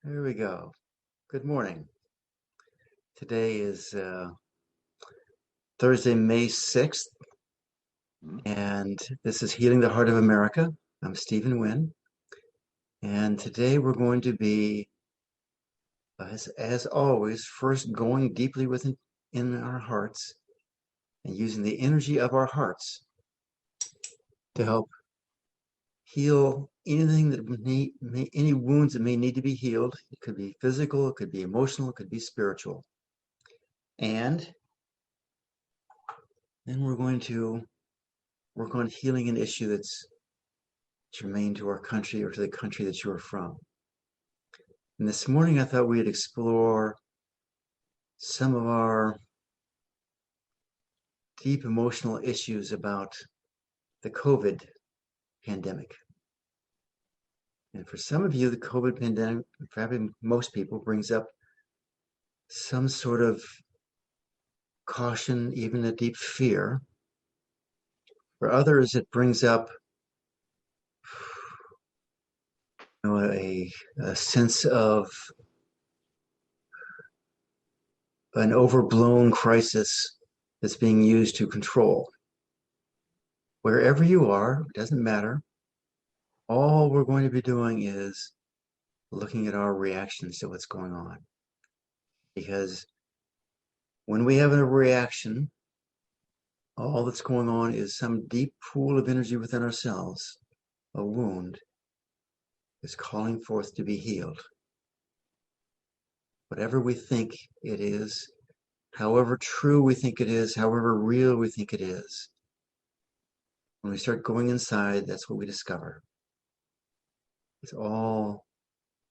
Here we go. Good morning. Today is Thursday, May 6th, and this is Healing the Heart of America. I'm Stephen Wynn, and today we're going to be, as always, first going deeply within in our hearts and using the energy of our hearts to help heal anything that any wounds that may need to be healed. It could be physical, it could be emotional, it could be spiritual. And then we're going to work on healing an issue that's germane to our country or to the country that you are from. And this morning, I thought we'd explore some of our deep emotional issues about the COVID pandemic. And for some of you, the COVID pandemic, probably most people, brings up some sort of caution, even a deep fear. For others, it brings up a sense of an overblown crisis that's being used to control. Wherever you are, it doesn't matter. All we're going to be doing is looking at our reactions to what's going on. Because when we have a reaction, all that's going on is some deep pool of energy within ourselves, a wound, is calling forth to be healed. Whatever we think it is, however true we think it is, however real we think it is, when we start going inside, that's what we discover. It's all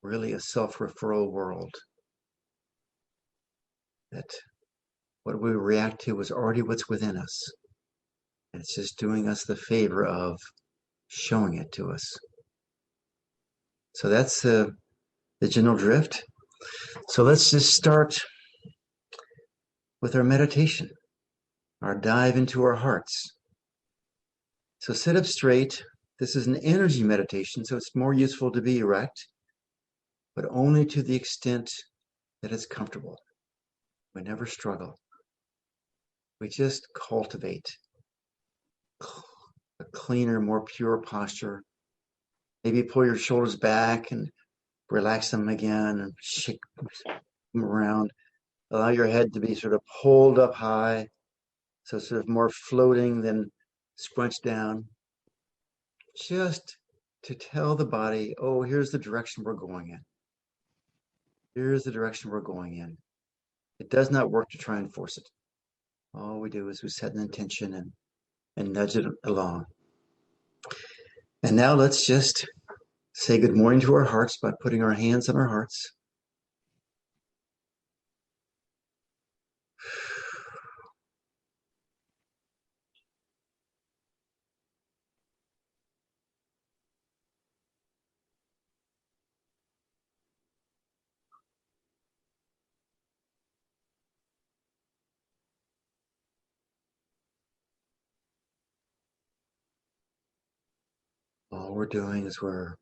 really a self-referral world. That what we react to is already what's within us. And it's just doing us the favor of showing it to us. So that's the general drift. So let's just start with our meditation, our dive into our hearts. So sit up straight. This is an energy meditation, so it's more useful to be erect, but only to the extent that it's comfortable. We never struggle. We just cultivate a cleaner, more pure posture. Maybe pull your shoulders back and relax them again and shake them around. Allow your head to be sort of pulled up high, so sort of more floating than scrunched down. Just to tell the body, oh, here's the direction we're going in. Here's the direction we're going in. It does not work to try and force it. All we do is we set an intention and nudge it along. And now let's just say good morning to our hearts by putting our hands on our hearts. All we're doing is we're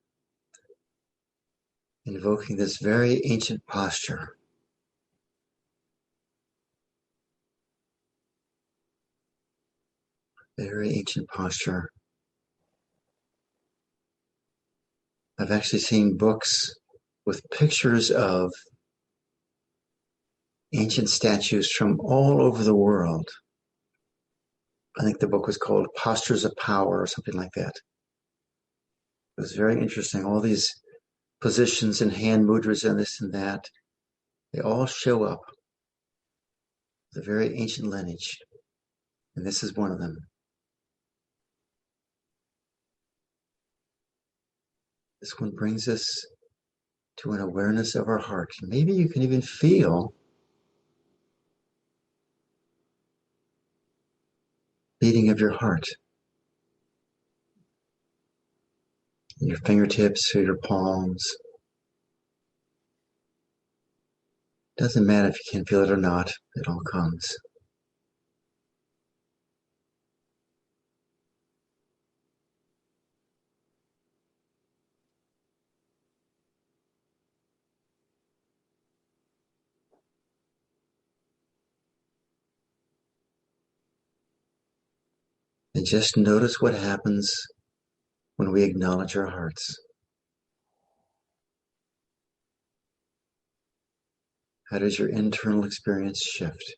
invoking this very ancient posture. Very ancient posture. I've actually seen books with pictures of ancient statues from all over the world. I think the book was called Postures of Power or something like that. It was very interesting. All these positions and hand mudras and this and that, they all show up with a very ancient lineage. And this is one of them. This one brings us to an awareness of our heart. Maybe you can even feel beating of your heart. In your fingertips or your palms. Doesn't matter if you can feel it or not, it all comes. And just notice what happens when we acknowledge our hearts. How does your internal experience shift?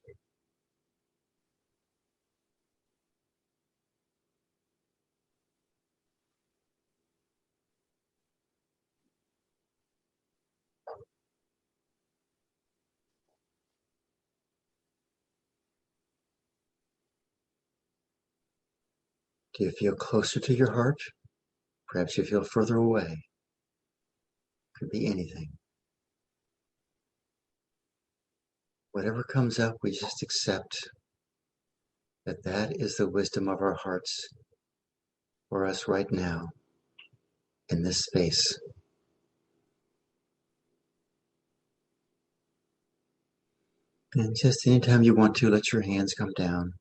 Do you feel closer to your heart? Perhaps you feel further away. Could be anything. Whatever comes up, we just accept that that is the wisdom of our hearts for us right now in this space. And just anytime you want to, let your hands come down.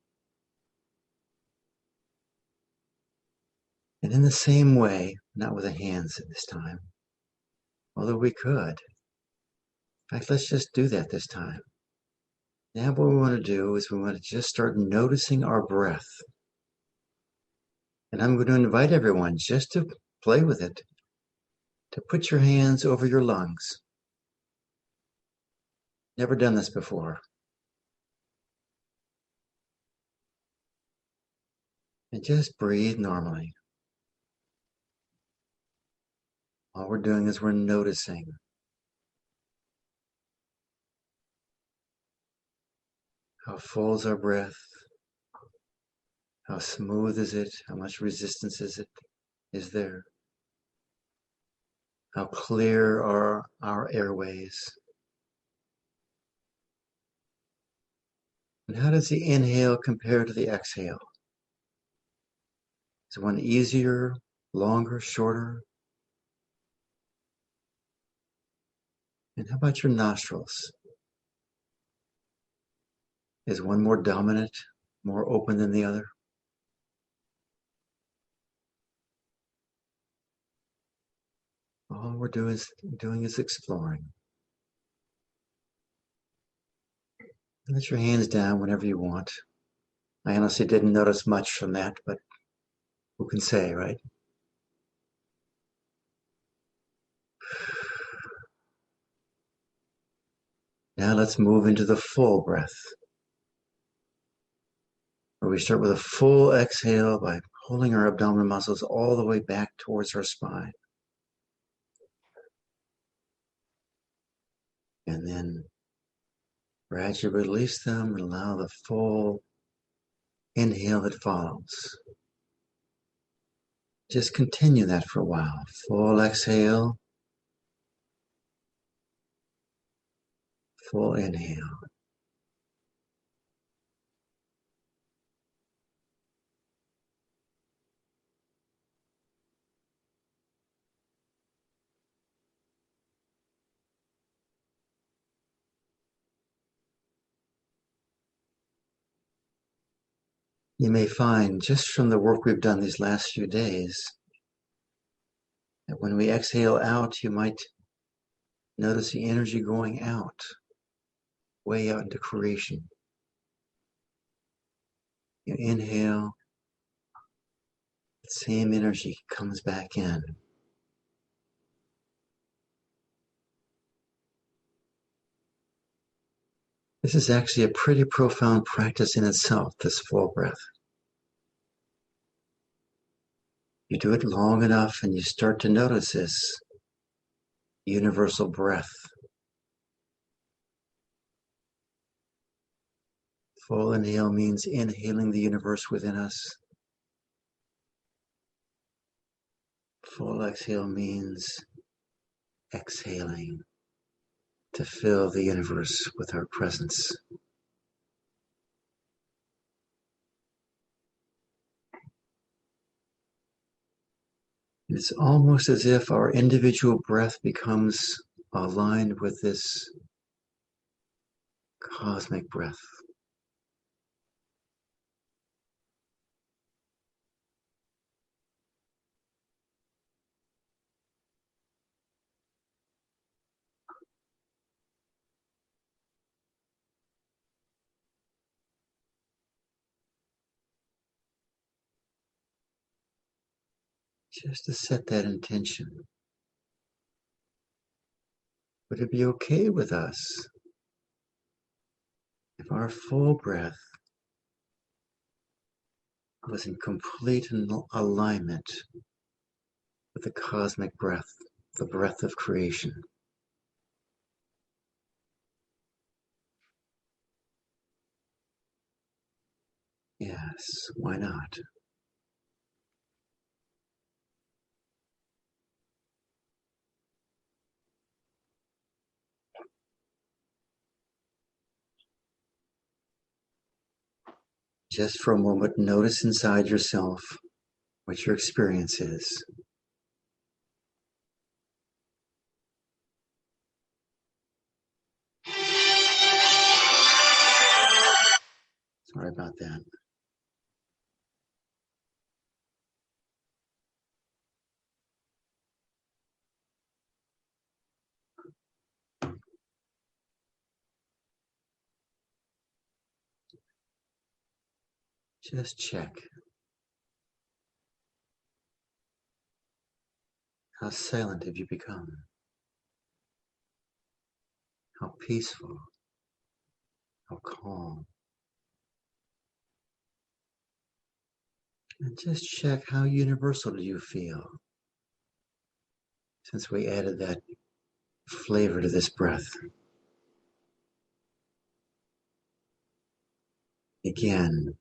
And in the same way, not with the hands at this time, although we could. In fact, let's just do that this time. Now what we want to do is we want to just start noticing our breath. And I'm going to invite everyone just to play with it, to put your hands over your lungs. Never done this before. And just breathe normally. All we're doing is we're noticing. How full is our breath? How smooth is it? How much resistance is there? How clear are our airways? And how does the inhale compare to the exhale? Is one easier, longer, shorter? And how about your nostrils? Is one more dominant, more open than the other? All we're doing is exploring. Let your hands down whenever you want. I honestly didn't notice much from that, but who can say, right? Now let's move into the full breath, where we start with a full exhale by pulling our abdominal muscles all the way back towards our spine. And then gradually release them and allow the full inhale that follows. Just continue that for a while. Full exhale, full inhale. You may find just from the work we've done these last few days that when we exhale out, you might notice the energy going out, way out into creation. You inhale, the same energy comes back in. This is actually a pretty profound practice in itself, this full breath. You do it long enough and you start to notice this universal breath. Full inhale means inhaling the universe within us. Full exhale means exhaling to fill the universe with our presence. It's almost as if our individual breath becomes aligned with this cosmic breath. just to set that intention. Would it be okay with us if our full breath was in complete alignment with the cosmic breath, the breath of creation? Yes, why not? Just for a moment, notice inside yourself what your experience is. Sorry about that. Just check. How silent have you become? How peaceful? How calm? And just check, how universal do you feel? Since we added that flavor to this breath. Again,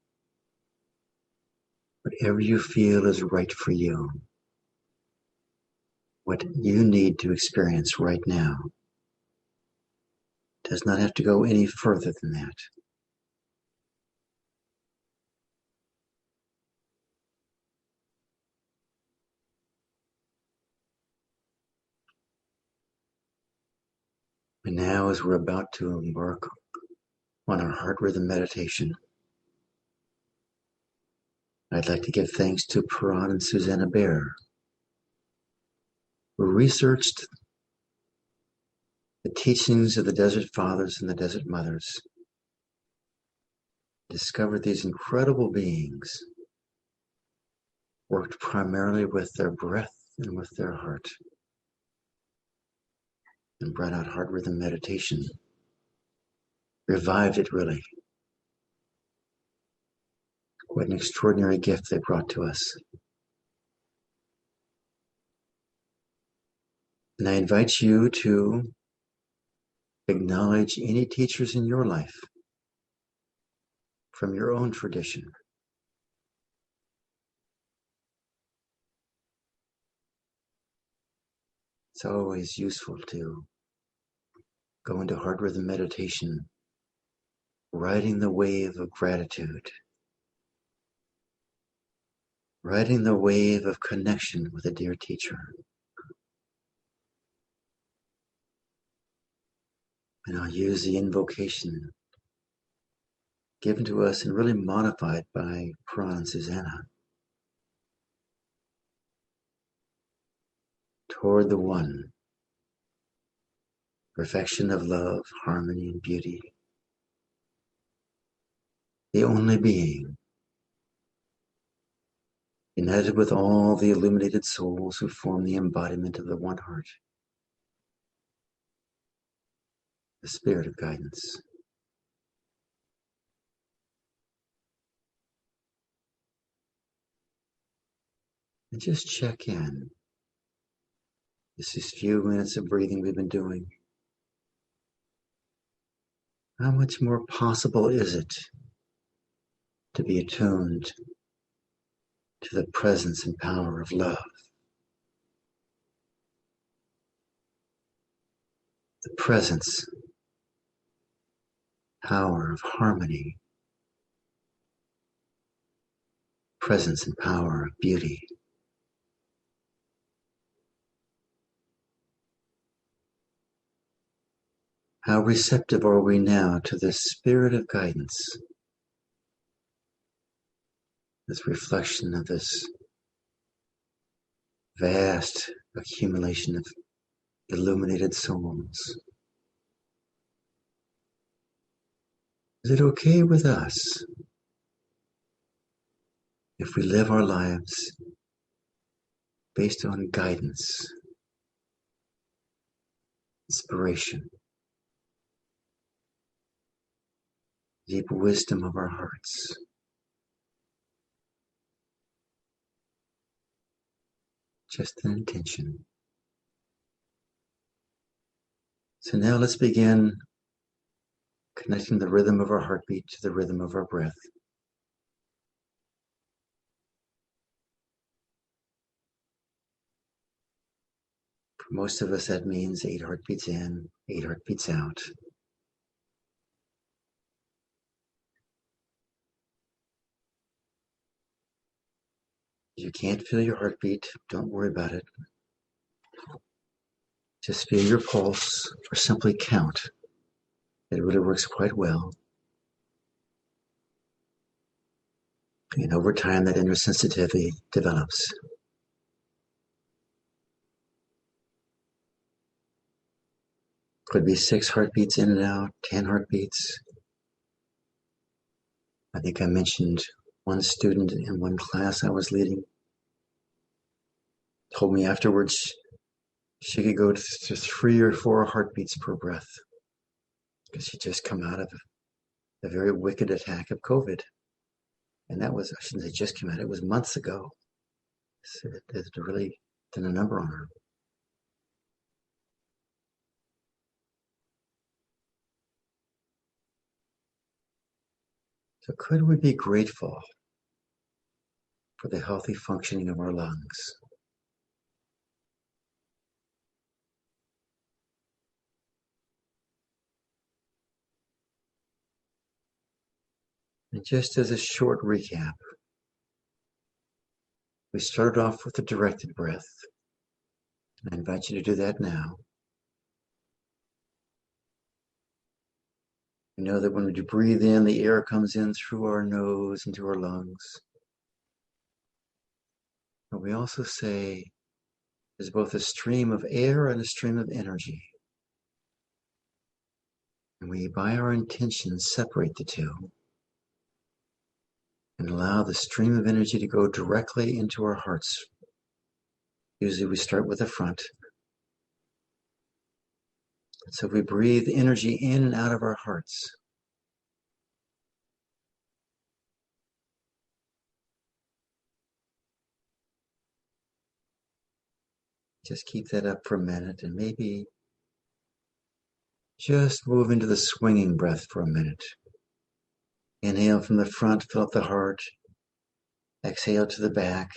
whatever you feel is right for you. What you need to experience right now does not have to go any further than that. And now, as we're about to embark on our heart rhythm meditation, I'd like to give thanks to Perron and Susanna Baer, who researched the teachings of the Desert Fathers and the Desert Mothers, discovered these incredible beings worked primarily with their breath and with their heart, and brought out heart rhythm meditation, revived it really. What an extraordinary gift they brought to us. And I invite you to acknowledge any teachers in your life from your own tradition. It's always useful to go into heart rhythm meditation, riding the wave of gratitude, riding the wave of connection with a dear teacher. And I'll use the invocation given to us and really modified by Perron and Susanna. Toward the one, perfection of love, harmony, and beauty, the only being, united with all the illuminated souls who form the embodiment of the one heart, the spirit of guidance. And just check in. This is few minutes of breathing we've been doing. How much more possible is it to be attuned to the presence and power of love? The presence, power of harmony, presence and power of beauty. How receptive are we now to this spirit of guidance, this reflection of this vast accumulation of illuminated souls? Is it okay with us if we live our lives based on guidance, inspiration, deep wisdom of our hearts. Just an intention. So now let's begin connecting the rhythm of our heartbeat to the rhythm of our breath. For most of us, that means 8 heartbeats in, 8 heartbeats out. If you can't feel your heartbeat, don't worry about it. Just feel your pulse or simply count. It really works quite well. And over time, that inner sensitivity develops. Could be 6 heartbeats in and out, 10 heartbeats. I think I mentioned one student in one class I was leading told me afterwards she could go to 3 or 4 heartbeats per breath because she'd just come out of a very wicked attack of COVID. And that was, I shouldn't say just came out, it was months ago. So it really done a number on her. So could we be grateful for the healthy functioning of our lungs? And just as a short recap, we started off with a directed breath. And I invite you to do that now. We know that when we breathe in, the air comes in through our nose into our lungs. But we also say there's both a stream of air and a stream of energy. And we, by our intention, separate the two and allow the stream of energy to go directly into our hearts. Usually we start with the front. So we breathe energy in and out of our hearts. Just keep that up for a minute and maybe just move into the swinging breath for a minute. Inhale from the front, fill up the heart. Exhale to the back.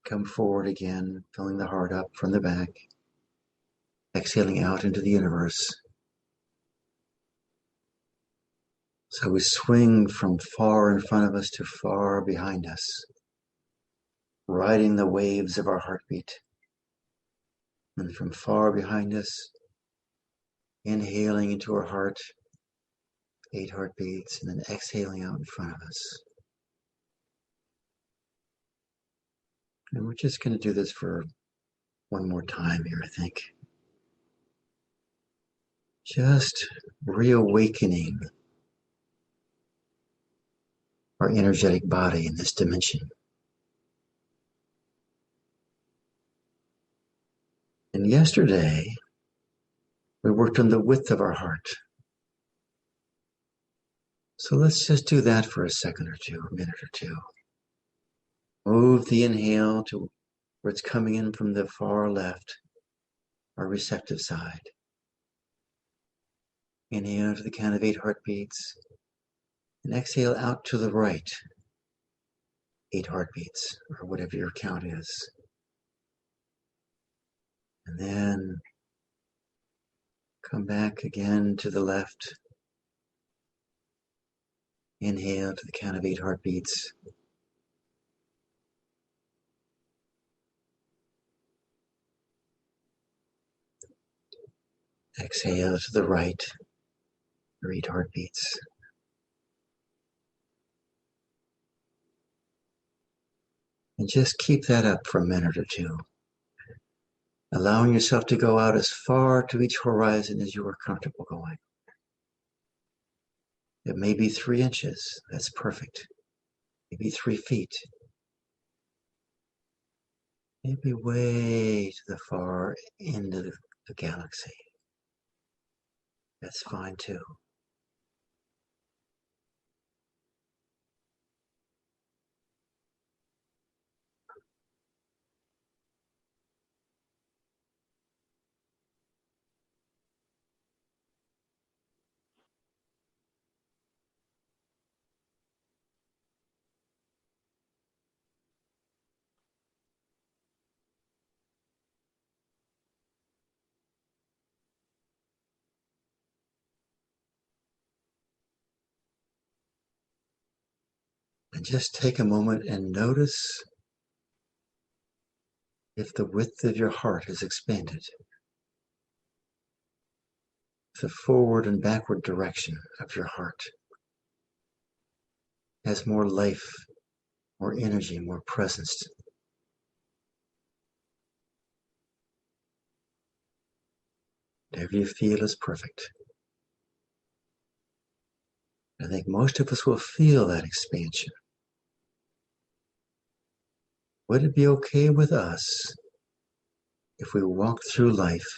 Come forward again, filling the heart up from the back. Exhaling out into the universe. So we swing from far in front of us to far behind us, riding the waves of our heartbeat. And from far behind us, inhaling into our heart, 8 heartbeats, and then exhaling out in front of us. And we're just going to do this for one more time here, I think. Just reawakening our energetic body in this dimension. And yesterday, we worked on the width of our heart. So let's just do that for a second or two, a minute or two. Move the inhale to where it's coming in from the far left, our receptive side. Inhale to the count of 8 heartbeats. And exhale out to the right, 8 heartbeats, or whatever your count is. And then come back again to the left. Inhale to the count of 8 heartbeats. Exhale to the right, for 8 heartbeats. And just keep that up for a minute or two, allowing yourself to go out as far to each horizon as you are comfortable going. It may be 3 inches, that's perfect. Maybe 3 feet. maybe way to the far end of the galaxy. That's fine too. And just take a moment and notice if the width of your heart has expanded, the forward and backward direction of your heart has more life, more energy, more presence. Whatever you feel is perfect. I think most of us will feel that expansion. Would it be okay with us if we walk through life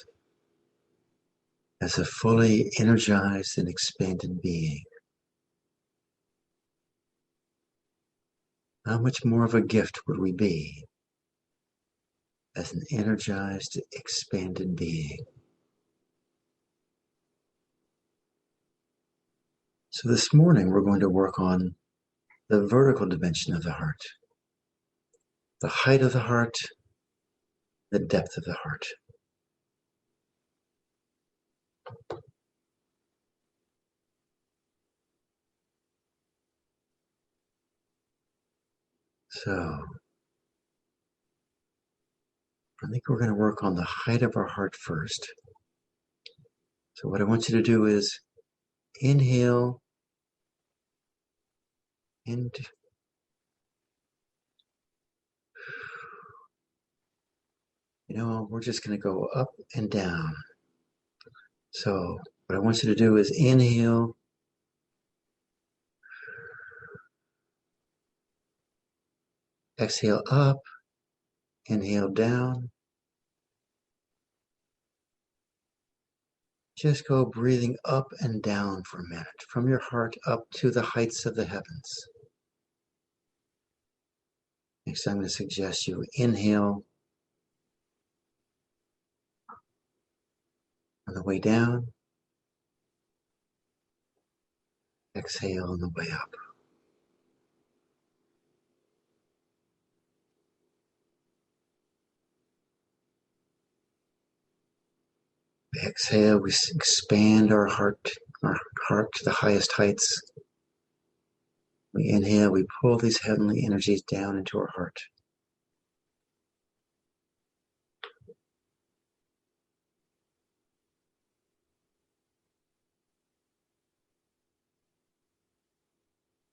as a fully energized and expanded being? How much more of a gift would we be as an energized, expanded being? So this morning we're going to work on the vertical dimension of the heart, the height of the heart, the depth of the heart. So I think we're going to work on the height of our heart first. So what I want you to do is inhale and we're just going to go up and down. So what I want you to do is inhale, exhale up, inhale down. Just go breathing up and down for a minute, from your heart up to the heights of the heavens. Next, I'm going to suggest you inhale on the way down, exhale on the way up. Exhale, we expand our heart to the highest heights. We inhale, we pull these heavenly energies down into our heart.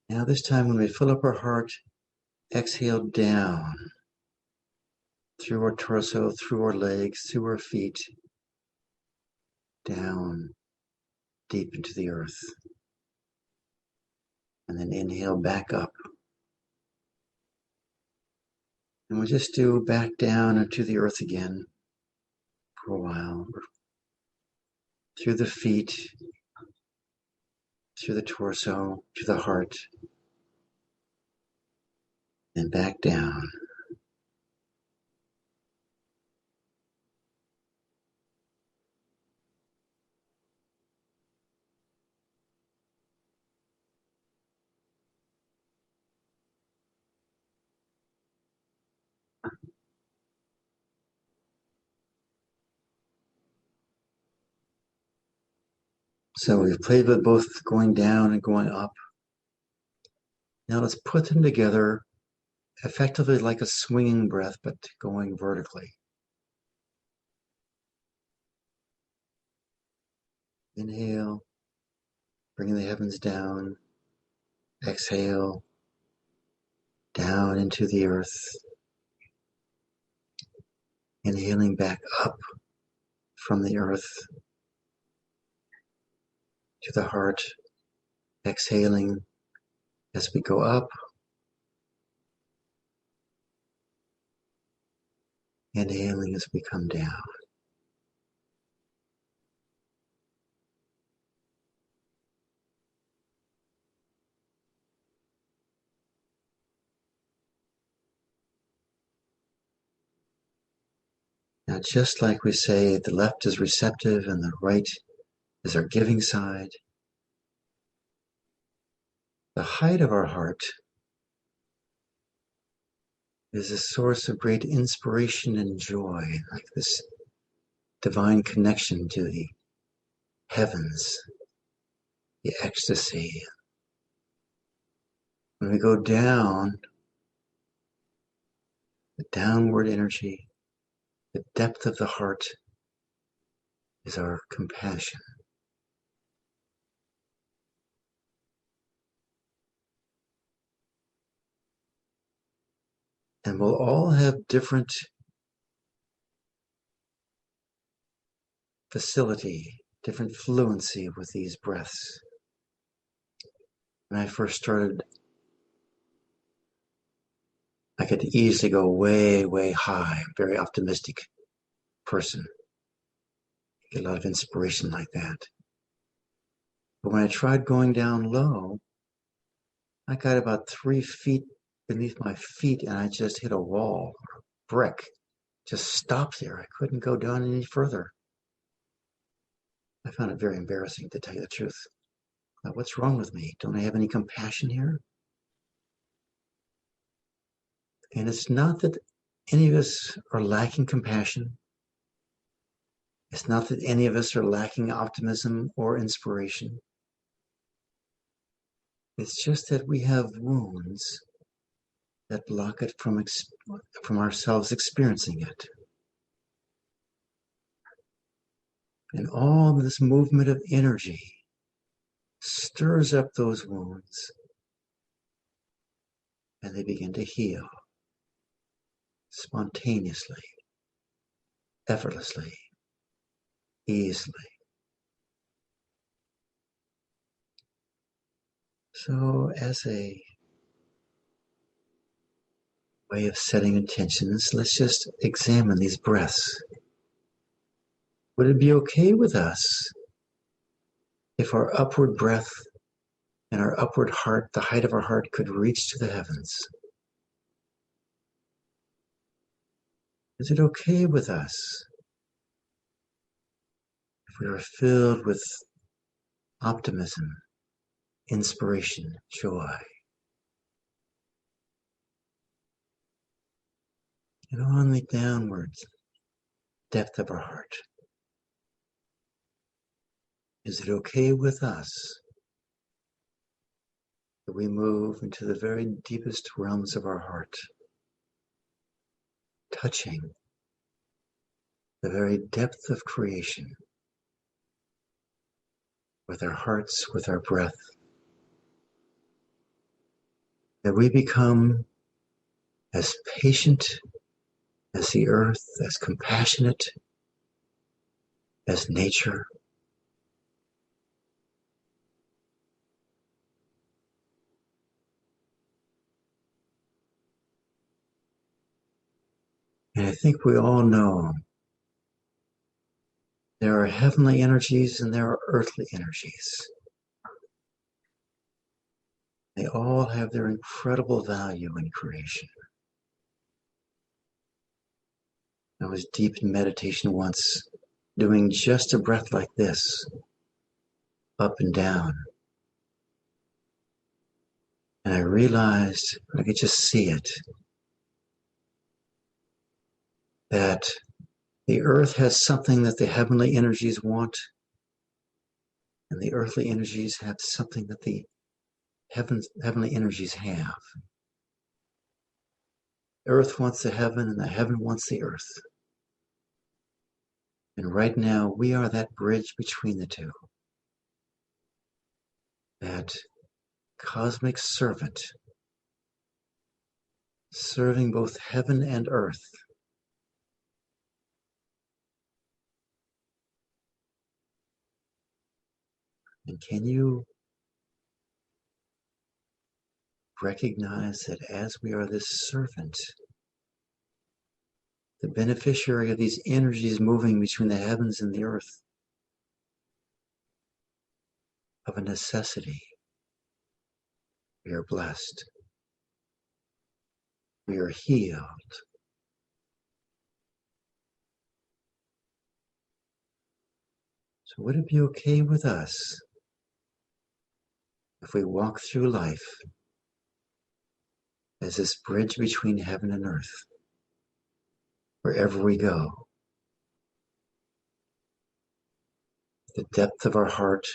Now this time when we fill up our heart, exhale down through our torso, through our legs, through our feet, down deep into the earth. And then inhale back up. And we'll just do back down into the earth again for a while. Through the feet, through the torso, to the heart, and back down. So we've played with both going down and going up. Now let's put them together effectively like a swinging breath, but going vertically. Inhale, bringing the heavens down. Exhale, down into the earth. Inhaling back up from the earth to the heart. Exhaling as we go up. Inhaling as we come down. Now, just like we say, the left is receptive and the right is our giving side. The height of our heart is a source of great inspiration and joy, like this divine connection to the heavens, the ecstasy. When we go down, the downward energy, the depth of the heart is our compassion. And we'll all have different facility, different fluency with these breaths. When I first started, I could easily go way, way high, very optimistic person. Get a lot of inspiration like that. But when I tried going down low, I got about 3 feet beneath my feet and I just hit a wall, or a brick, just stopped there. I couldn't go down any further. I found it very embarrassing, to tell you the truth. What's wrong with me? Don't I have any compassion here? And it's not that any of us are lacking compassion. It's not that any of us are lacking optimism or inspiration. It's just that we have wounds that block it from ourselves experiencing it. And all this movement of energy stirs up those wounds and they begin to heal spontaneously, effortlessly, easily. So as a way of setting intentions, let's just examine these breaths. Would it be okay with us if our upward breath and our upward heart, the height of our heart, could reach to the heavens? Is it okay with us if we are filled with optimism, inspiration, joy? And on the downward depth of our heart, is it okay with us that we move into the very deepest realms of our heart, touching the very depth of creation with our hearts, with our breath, that we become as patient as the earth, as compassionate as nature, and I think we all know there are heavenly energies and there are earthly energies. They all have their incredible value in creation. I was deep in meditation once, doing just a breath like this, up and down. And I realized, I could just see it, that the earth has something that the heavenly energies want, and the earthly energies have something that the heavenly energies have. The earth wants the heaven, and the heaven wants the earth. And right now, we are that bridge between the two. That cosmic servant, serving both heaven and earth. And can you recognize that as we are this servant, the beneficiary of these energies moving between the heavens and the earth. Of a necessity, we are blessed. We are healed. So would it be okay with us if we walk through life as this bridge between heaven and earth, wherever we go? The depth of our heart,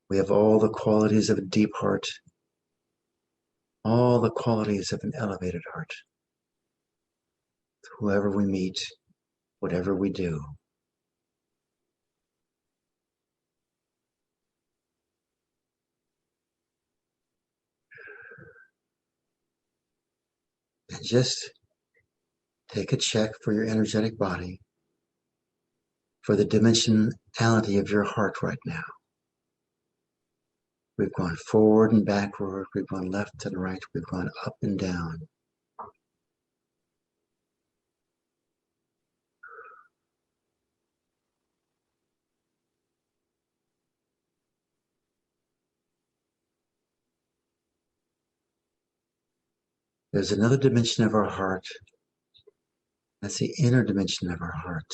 we have all the qualities of a deep heart, all the qualities of an elevated heart. Whoever we meet, whatever we do. And just take a check for your energetic body, for the dimensionality of your heart right now. We've gone forward and backward, we've gone left and right, we've gone up and down. There's another dimension of our heart. That's the inner dimension of our heart.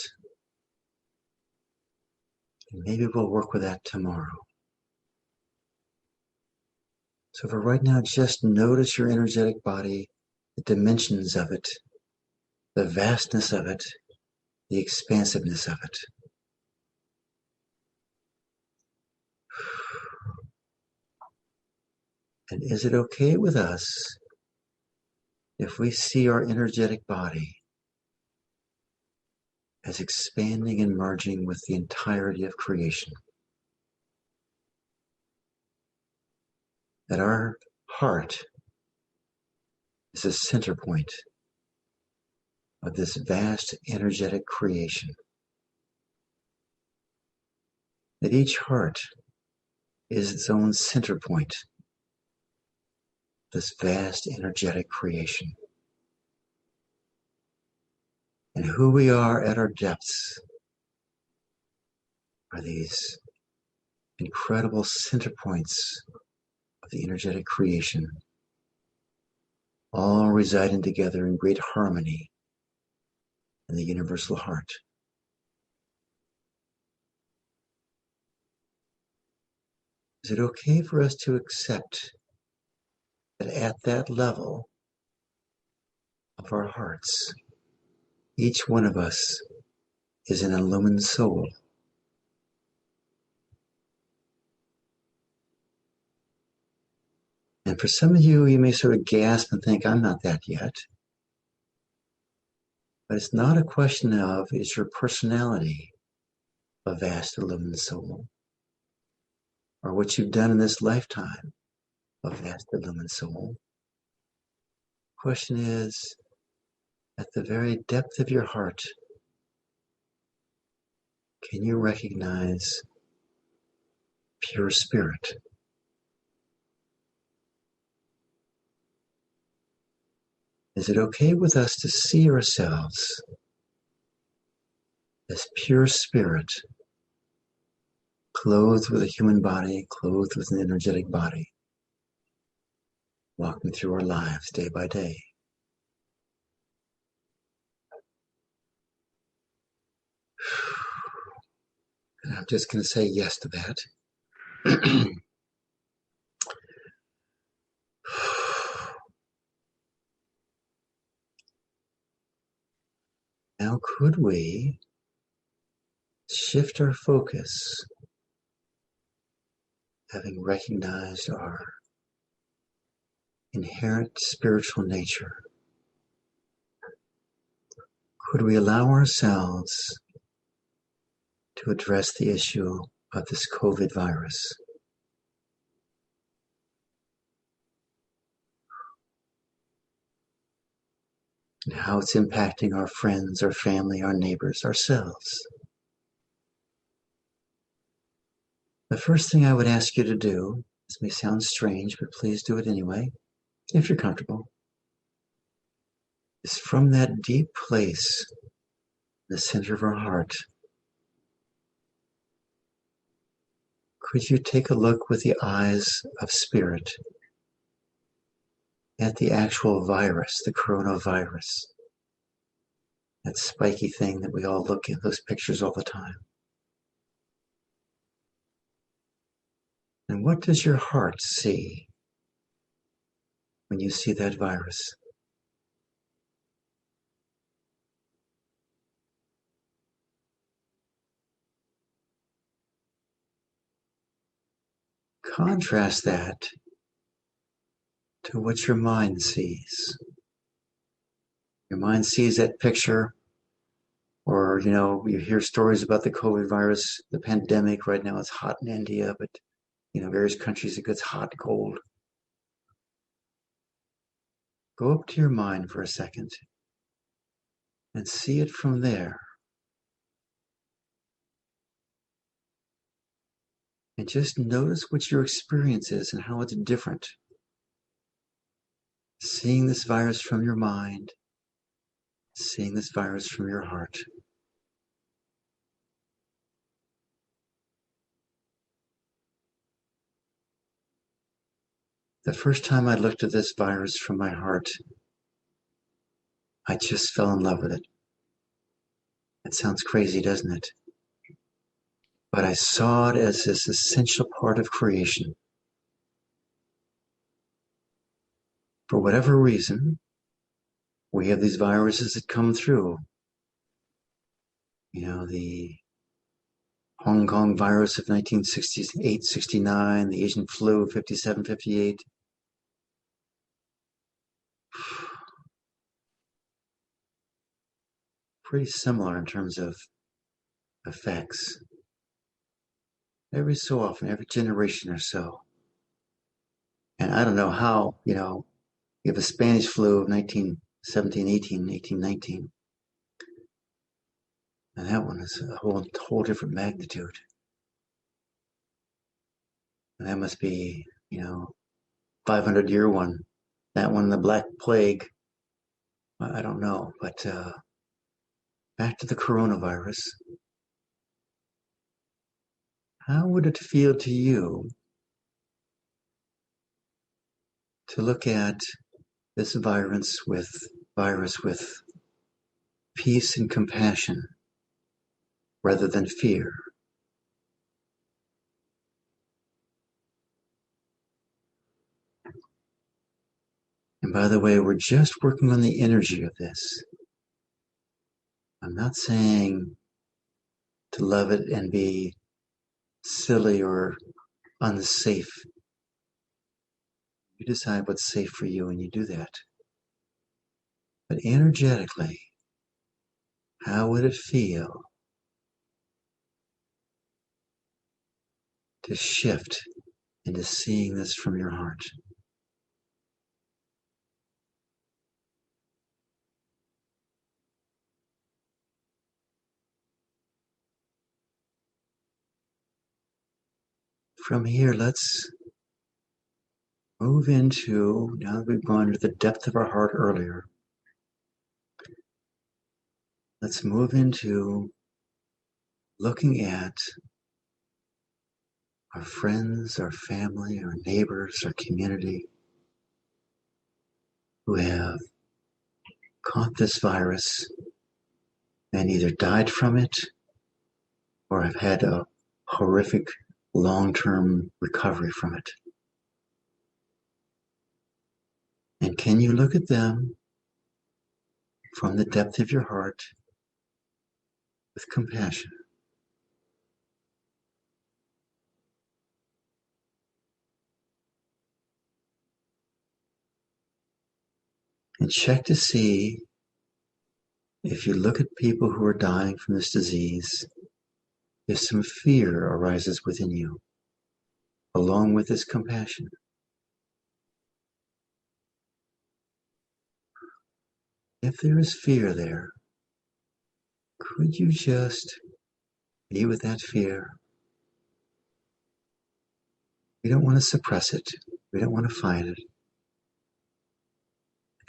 And maybe we'll work with that tomorrow. So for right now, just notice your energetic body, the dimensions of it, the vastness of it, the expansiveness of it. And is it okay with us if we see our energetic body as expanding and merging with the entirety of creation? That our heart is a center point of this vast energetic creation. That each heart is its own center point, this vast energetic creation. And who we are at our depths are these incredible center points of the energetic creation, all residing together in great harmony in the universal heart. Is it okay for us to accept that at that level of our hearts, each one of us is an illumined soul? And for some of you, you may sort of gasp and think, I'm not that yet. But it's not a question of, is your personality a vast illumined soul? Or what you've done in this lifetime, a vast illumined soul? The question is, at the very depth of your heart, can you recognize pure spirit? Is it okay with us to see ourselves as pure spirit, clothed with a human body, clothed with an energetic body, walking through our lives day by day? And I'm just going to say yes to that. Now, could we shift our focus, having recognized our inherent spiritual nature? Could we allow ourselves to address the issue of this COVID virus? And how it's impacting our friends, our family, our neighbors, ourselves. The first thing I would ask you to do, this may sound strange, but please do it anyway, if you're comfortable, is from that deep place, the center of our heart. Could you take a look with the eyes of spirit at the actual virus, the coronavirus, that spiky thing that we all look at those pictures all the time? And what does your heart see when you see that virus? Contrast that to what your mind sees. Your mind sees that picture, or, you hear stories about the COVID virus, the pandemic. Right now it's hot in India, but, various countries it gets hot, cold. Go up to your mind for a second and see it from there. And just notice what your experience is and how it's different. Seeing this virus from your mind, seeing this virus from your heart. The first time I looked at this virus from my heart, I just fell in love with it. It sounds crazy, doesn't it? But I saw it as this essential part of creation. For whatever reason, we have these viruses that come through. The Hong Kong virus of 1968, 69, the Asian flu of 57, 58. Pretty similar in terms of effects. Every so often, every generation or so. And I don't know how, you have a Spanish flu of 1917, 18, 18, 19. And that one is a whole different magnitude. And that must be, 500-year one. That one, the Black Plague. I don't know. But back to the coronavirus. How would it feel to you to look at this virus with peace and compassion rather than fear? And by the way, we're just working on the energy of this. I'm not saying to love it and be silly or unsafe. You decide what's safe for you and you do that. But energetically, how would it feel to shift into seeing this from your heart? From here, let's move into, now that we've gone to the depth of our heart earlier, let's move into looking at our friends, our family, our neighbors, our community who have caught this virus and either died from it or have had a horrific long-term recovery from it. And can you look at them from the depth of your heart with compassion? And check to see if you look at people who are dying from this disease, if some fear arises within you, along with this compassion. If there is fear there, could you just be with that fear? We don't want to suppress it. We don't want to fight it.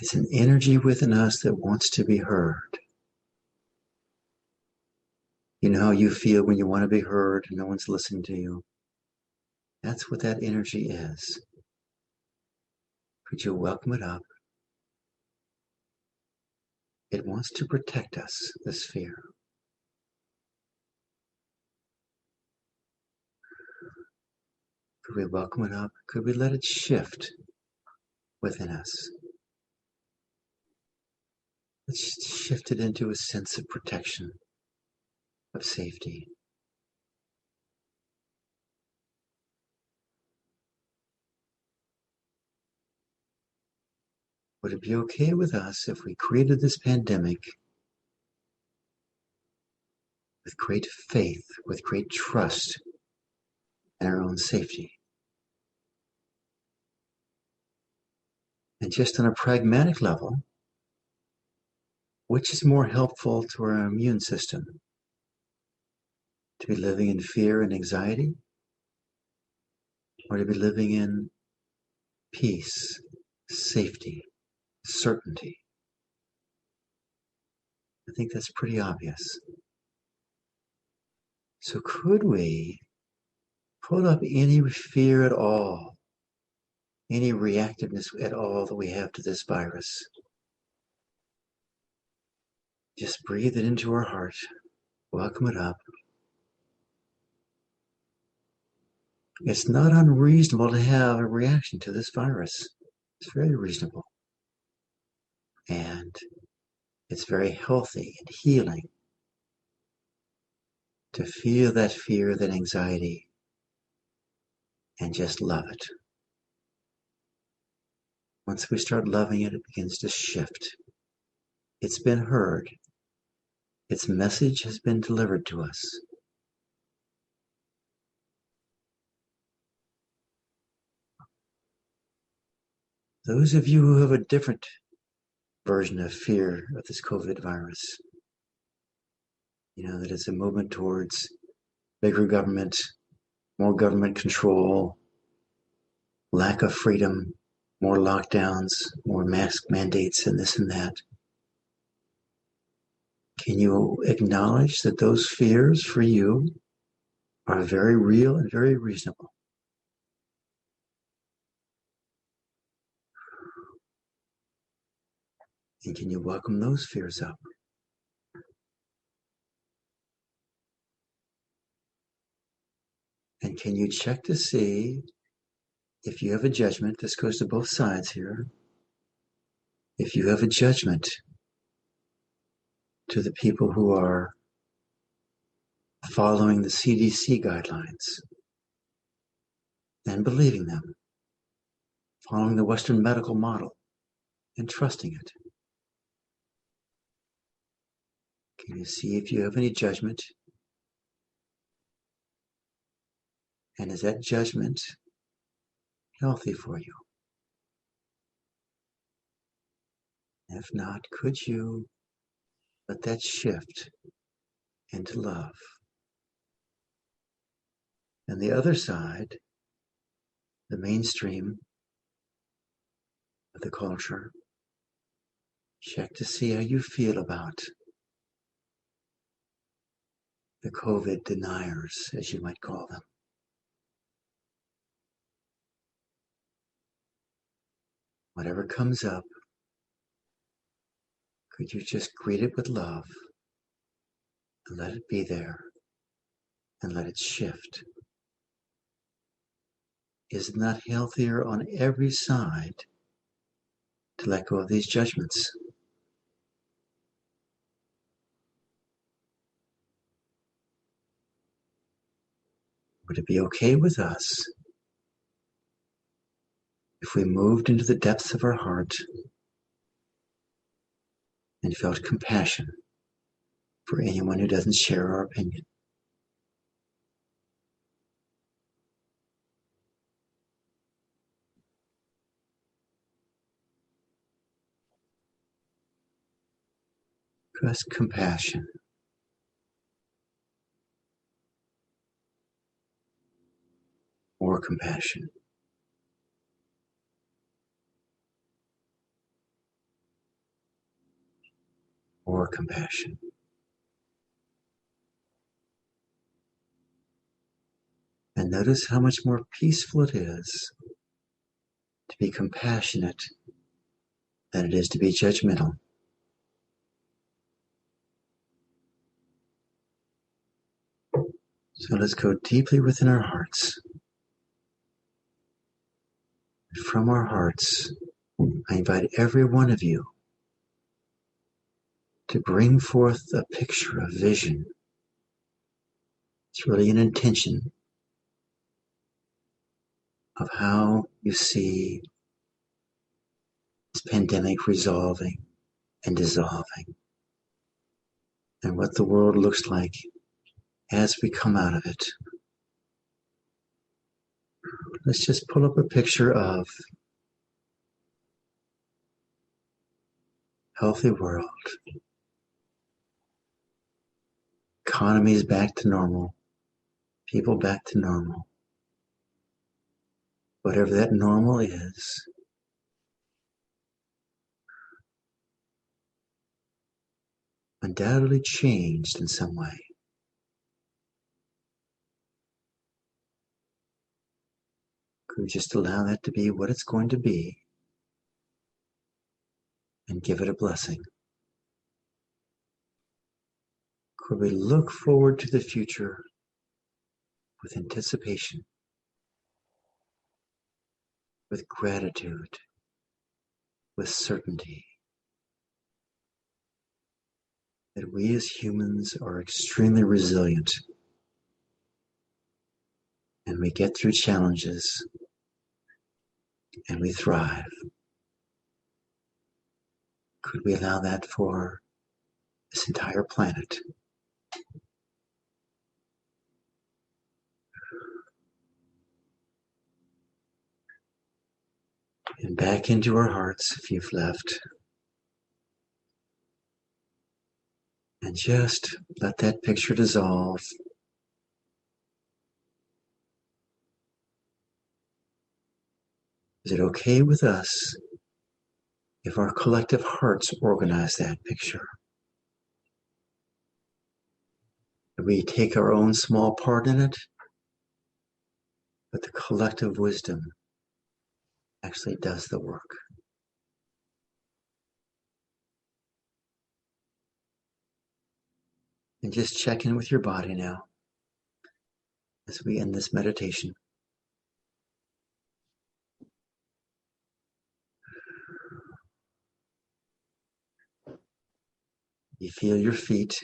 It's an energy within us that wants to be heard. You know how you feel when you want to be heard and no one's listening to you? That's what that energy is. Could you welcome it up? It wants to protect us, this fear. Could we welcome it up? Could we let it shift within us? Let's shift it into a sense of protection, of safety. Would it be okay with us if we created this pandemic with great faith, with great trust in our own safety? And just on a pragmatic level, which is more helpful to our immune system? To be living in fear and anxiety? Or to be living in peace, safety, certainty? I think that's pretty obvious. So could we put up any fear at all, any reactiveness at all that we have to this virus? Just breathe it into our heart, welcome it up. It's not unreasonable to have a reaction to this virus. It's very reasonable. And it's very healthy and healing to feel that fear, that anxiety, and just love it. Once we start loving it, it begins to shift. It's been heard. Its message has been delivered to us. Those of you who have a different version of fear of this COVID virus, that it's a movement towards bigger government, more government control, lack of freedom, more lockdowns, more mask mandates, and this and that. Can you acknowledge that those fears for you are very real and very reasonable? And can you welcome those fears up? And can you check to see if you have a judgment? This goes to both sides here. If you have a judgment to the people who are following the CDC guidelines and believing them, following the Western medical model and trusting it. Can you see if you have any judgment? And is that judgment healthy for you? If not, could you let that shift into love? And the other side, the mainstream of the culture, check to see how you feel about the COVID deniers, as you might call them. Whatever comes up, could you just greet it with love and let it be there and let it shift? Is it not healthier on every side to let go of these judgments? Would it be okay with us if we moved into the depths of our heart and felt compassion for anyone who doesn't share our opinion? Just compassion. More compassion. more compassion. And notice how much more peaceful it is to be compassionate than it is to be judgmental. So let's go deeply within our hearts. From our hearts, I invite every one of you to bring forth a picture, a vision. It's really an intention of how you see this pandemic resolving and dissolving, and what the world looks like as we come out of it. Let's just pull up a picture of healthy world, economies back to normal, people back to normal. Whatever that normal is, undoubtedly changed in some way. Could we just allow that to be what it's going to be and give it a blessing? Could we look forward to the future with anticipation, with gratitude, with certainty that we as humans are extremely resilient and we get through challenges and we thrive? Could we allow that for this entire planet? And back into our hearts if you've left. And just let that picture dissolve. Is it okay with us if our collective hearts organize that picture? Do we take our own small part in it? But the collective wisdom actually does the work. And just check in with your body now as we end this meditation. You feel your feet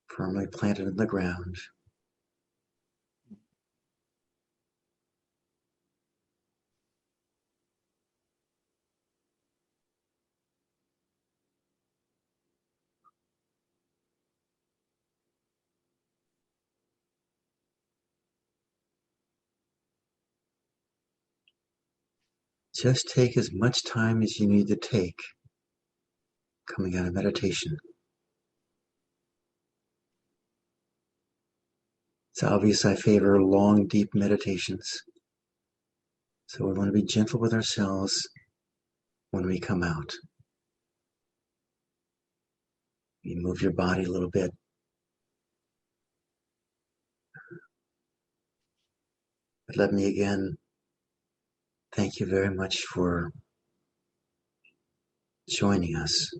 firmly planted in the ground. Just take as much time as you need to take coming out of meditation. It's obvious I favor long, deep meditations. So we want to be gentle with ourselves when we come out. You move your body a little bit. But let me again thank you very much for joining us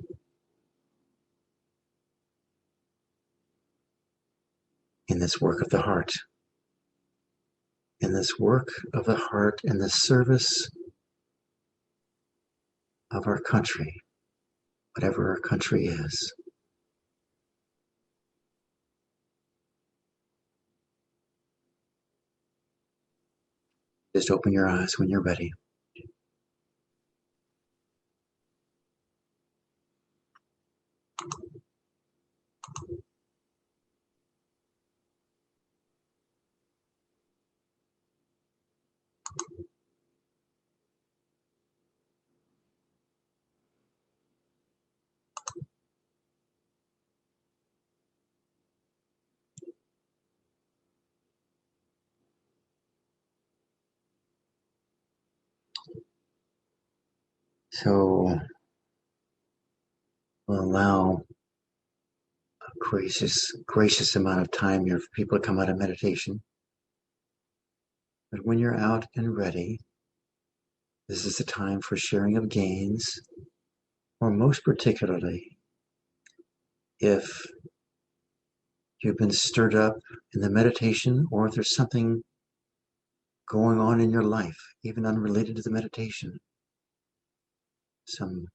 in this work of the heart, in this work of the heart, in the service of our country, whatever our country is. Just open your eyes when you're ready. So will allow a gracious amount of time here for people to come out of meditation. But when you're out and ready, this is the time for sharing of gains, or most particularly, if you've been stirred up in the meditation, or if there's something going on in your life, even unrelated to the meditation, some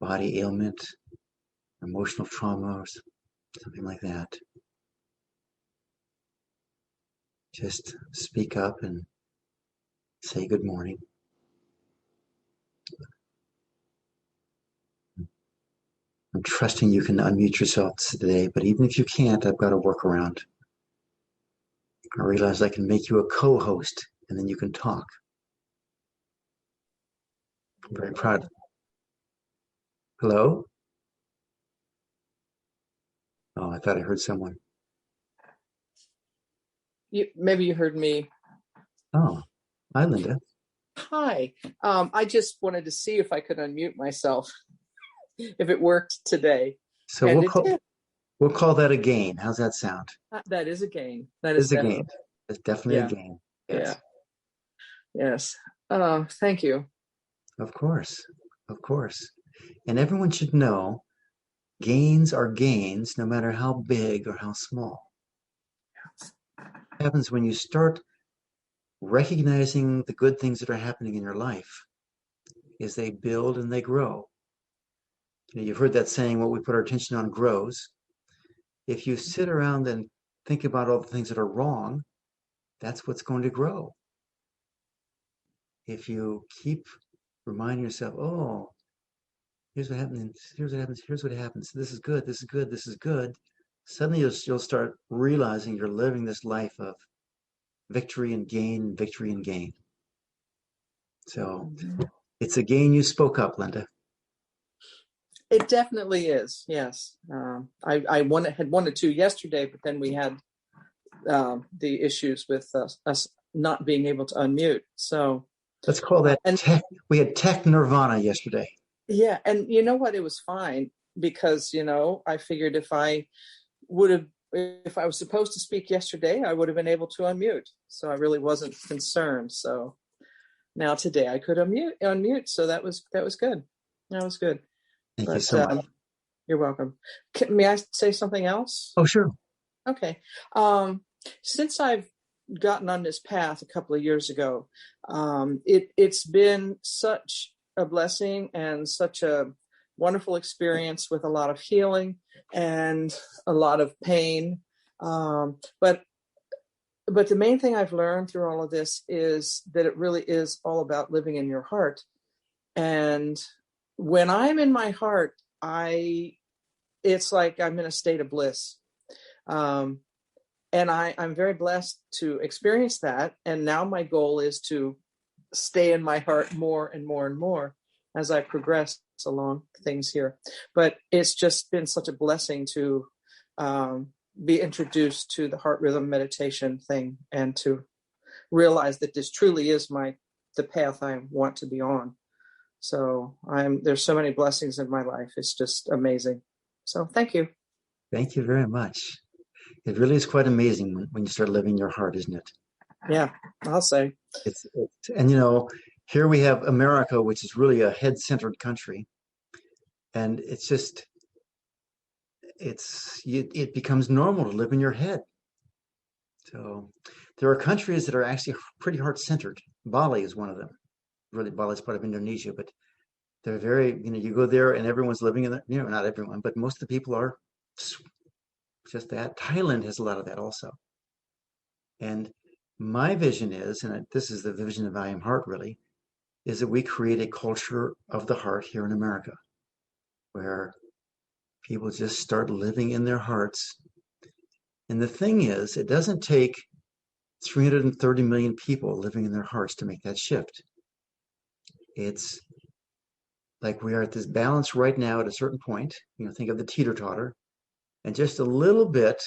body ailment, emotional trauma, or something like that, just speak up and say good morning. I'm trusting you can unmute yourself today, but even if you can't, I've got a workaround. I realize I can make you a co-host, and then you can talk. I'm very proud. Hello? Oh, I thought I heard someone. Maybe you heard me. Oh, hi, Linda. Hi. I just wanted to see if I could unmute myself, if it worked today. So we'll call that a gain. How's that sound? That is a gain. That is a definitely gain. It's definitely a gain. Yes. Yeah. Yes. Thank you. Of course. Of course. And everyone should know gains are gains no matter how big or how small. What happens when you start recognizing the good things that are happening in your life is they build and they grow. You've heard that saying, what we put our attention on grows. If you sit around and think about all the things that are wrong, that's what's going to grow. If you keep reminding yourself, oh, here's what happens, here's what happens, here's what happens, this is good, this is good, this is good, suddenly you'll start realizing you're living this life of victory and gain, victory and gain. So it's a gain you spoke up, Linda. It definitely is, yes. I had wanted to yesterday, but then we had the issues with us not being able to unmute. So let's call that tech. We had tech nirvana yesterday. Yeah, and you know what? It was fine because, I figured if I was supposed to speak yesterday, I would have been able to unmute. So I really wasn't concerned. So now today I could unmute. So that was good. That was good. Thank you so much. You're welcome. May I say something else? Oh, sure. Okay. Since I've gotten on this path a couple of years ago, it's been such a blessing and such a wonderful experience with a lot of healing and a lot of pain. But the main thing I've learned through all of this is that it really is all about living in your heart. And when I'm in my heart, it's like I'm in a state of bliss. And I'm very blessed to experience that. And now my goal is to stay in my heart more and more and more as I progress along things here. But it's just been such a blessing to be introduced to the heart rhythm meditation thing and to realize that this truly is the path I want to be on. So there's so many blessings in my life. It's just amazing. So thank you. Thank you very much. It really is quite amazing when you start living your heart, isn't it? Yeah, I'll say. And here we have America, which is really a head-centered country, and it becomes normal to live in your head. So there are countries that are actually pretty heart-centered. Bali is one of them. Really, Bali is part of Indonesia, but they're very, you go there and everyone's living in not everyone, but most of the people are just that. Thailand has a lot of that also. And my vision is, and this is the vision of I Am Heart really, is that we create a culture of the heart here in America where people just start living in their hearts. And the thing is, it doesn't take 330 million people living in their hearts to make that shift. It's like we are at this balance right now at a certain point. Think of the teeter-totter, and just a little bit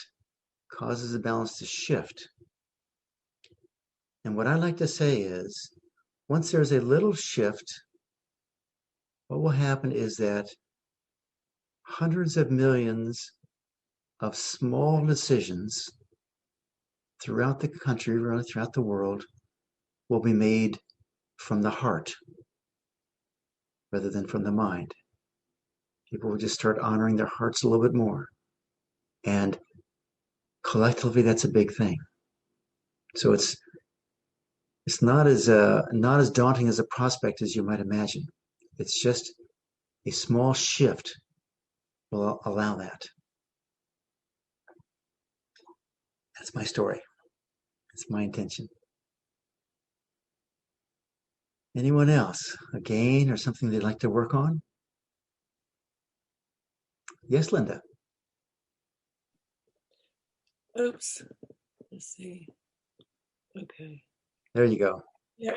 causes the balance to shift. And what I like to say is, once there's a little shift, what will happen is that hundreds of millions of small decisions throughout the country, throughout the world, will be made from the heart rather than from the mind. People will just start honoring their hearts a little bit more. And collectively, that's a big thing. So it's not as daunting as a prospect as you might imagine. It's just a small shift will allow that. That's my story. That's my intention. Anyone else? A gain or something they'd like to work on? Yes, Linda. Oops. Let's see. Okay. There you go.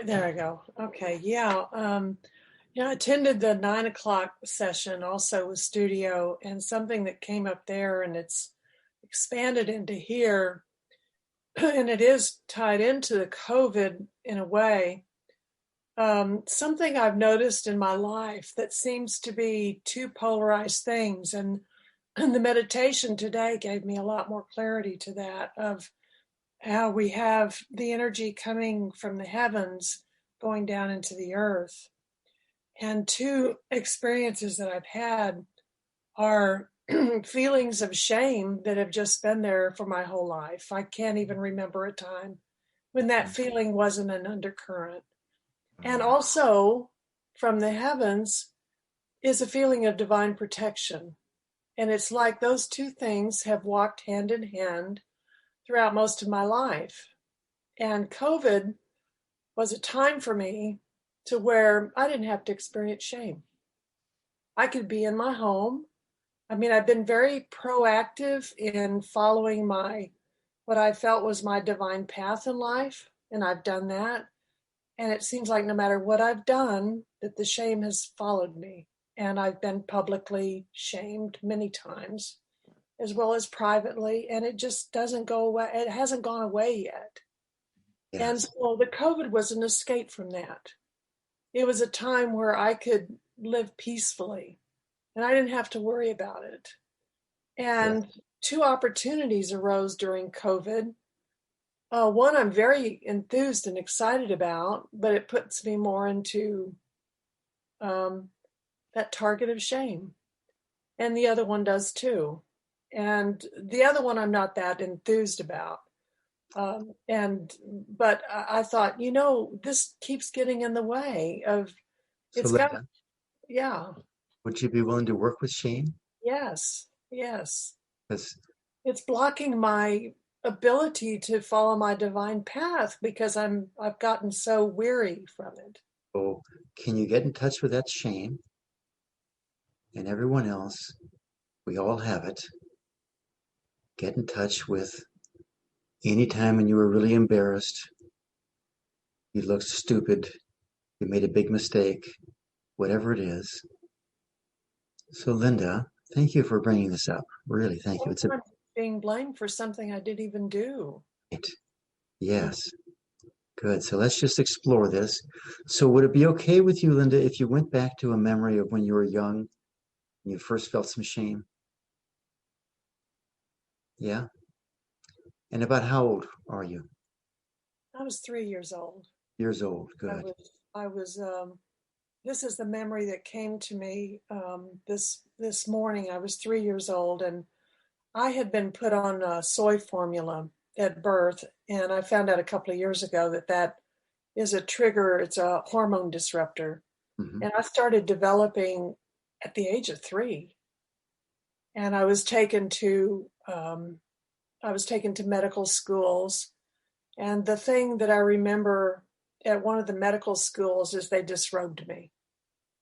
There I go. Okay. Yeah. I attended the 9 o'clock session also with studio, and something that came up there, and it's expanded into here, and it is tied into the COVID in a way. Something I've noticed in my life that seems to be two polarized things, and the meditation today gave me a lot more clarity to that, of how we have the energy coming from the heavens going down into the earth. And two experiences that I've had are feelings of shame that have just been there for my whole life. I can't even remember a time when that feeling wasn't an undercurrent. And also from the heavens is a feeling of divine protection. And it's like those two things have walked hand in hand throughout most of my life. And COVID was a time for me to where I didn't have to experience shame. I could be in my home. I mean, I've been very proactive in following what I felt was my divine path in life, and I've done that. And it seems like no matter what I've done, that the shame has followed me. And I've been publicly shamed many times, as well as privately, and it just doesn't go away. It hasn't gone away yet. Yes. And so the COVID was an escape from that. It was a time where I could live peacefully, and I didn't have to worry about it. And yes, two opportunities arose during COVID. One I'm very enthused and excited about, but it puts me more into that target of shame. And the other one does too. And the other one I'm not that enthused about. But I thought, this keeps getting in the way of, it's so got, yeah. Would you be willing to work with shame? Yes. It's blocking my ability to follow my divine path because I've gotten so weary from it. So can you get in touch with that shame? And everyone else, we all have it. Get in touch with any time when you were really embarrassed, you looked stupid, you made a big mistake, whatever it is. So Linda, thank you for bringing this up. Really, thank you. It's being blamed for something I didn't even do. Right. Yes. Good. So let's just explore this. So would it be okay with you, Linda, if you went back to a memory of when you were young and you first felt some shame? Yeah. And about how old are you? I was 3 years old. Years old. Good. I was this is the memory that came to me this morning. I was 3 years old, and I had been put on soy formula at birth, and I found out a couple of years ago that is a trigger. It's a hormone disruptor. Mm-hmm. And I started developing at the age of 3, and I was taken to medical schools. And the thing that I remember at one of the medical schools is they disrobed me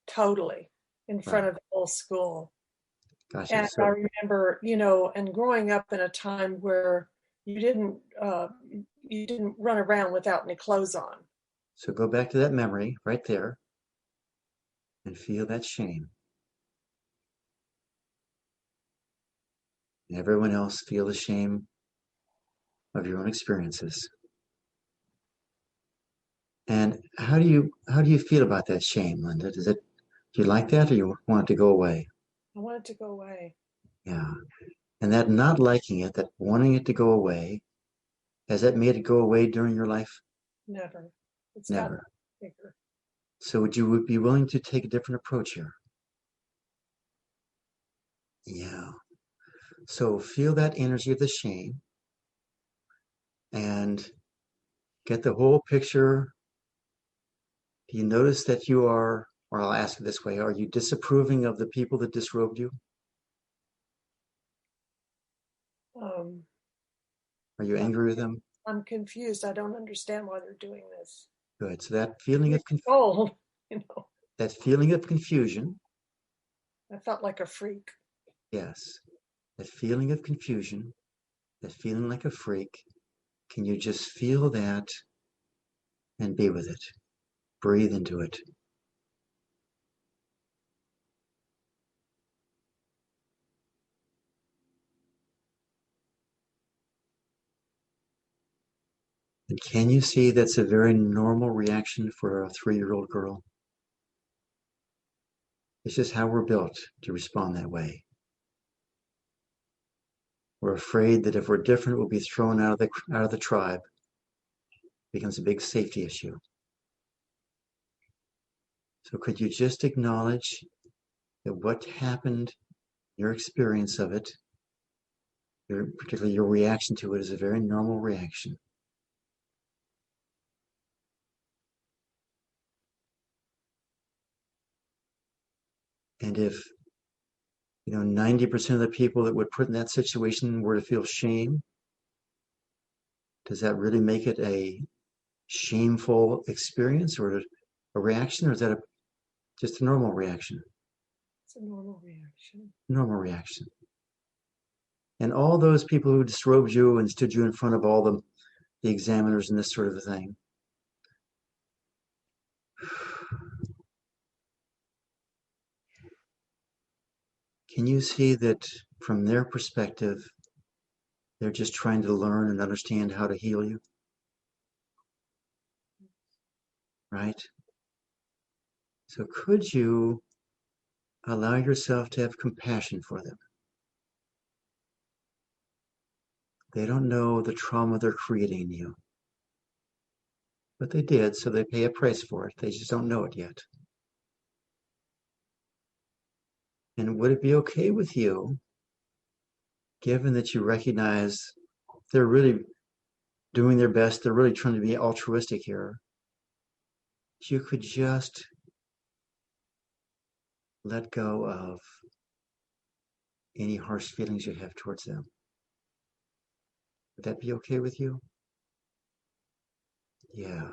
totally in front of the whole school. Gotcha. And I remember, and growing up in a time where you didn't run around without any clothes on. So go back to that memory right there and feel that shame. And everyone else feel the shame of your own experiences. And how do you feel about that shame, Linda? Do you like that, or you want it to go away? I want it to go away. Yeah. And that not liking it, that wanting it to go away, has that made it go away during your life? Never. It's gotten Never. bigger. So would you be willing to take a different approach here? Yeah. So feel that energy of the shame and get the whole picture. Do you notice that you are, or I'll ask it this way, are you disapproving of the people that disrobed you? Um, Are you angry with them? I'm confused. I don't understand why they're doing this. Good. So that feeling of Oh, that feeling of confusion, I felt like a freak. yes, that feeling of confusion, that feeling like a freak, can you just feel that and be with it? Breathe into it. And can you see that's a very normal reaction for a 3-year-old girl? It's just how we're built to respond that way. We're afraid that if we're different, we'll be thrown out of the tribe. It becomes a big safety issue. So could you just acknowledge that what happened, your experience of it, particularly your reaction to it, is a very normal reaction. And if 90% of the people that would put in that situation were to feel shame, does that really make it a shameful experience or a reaction, or is that just a normal reaction? It's a normal reaction. Normal reaction. And all those people who disrobed you and stood you in front of all the examiners and this sort of a thing, can you see that from their perspective, they're just trying to learn and understand how to heal you? Right? So could you allow yourself to have compassion for them? They don't know the trauma they're creating in you. But they did, so they pay a price for it. They just don't know it yet. And would it be okay with you, given that you recognize they're really doing their best, they're really trying to be altruistic here, you could just let go of any harsh feelings you have towards them? Would that be okay with you? Yeah.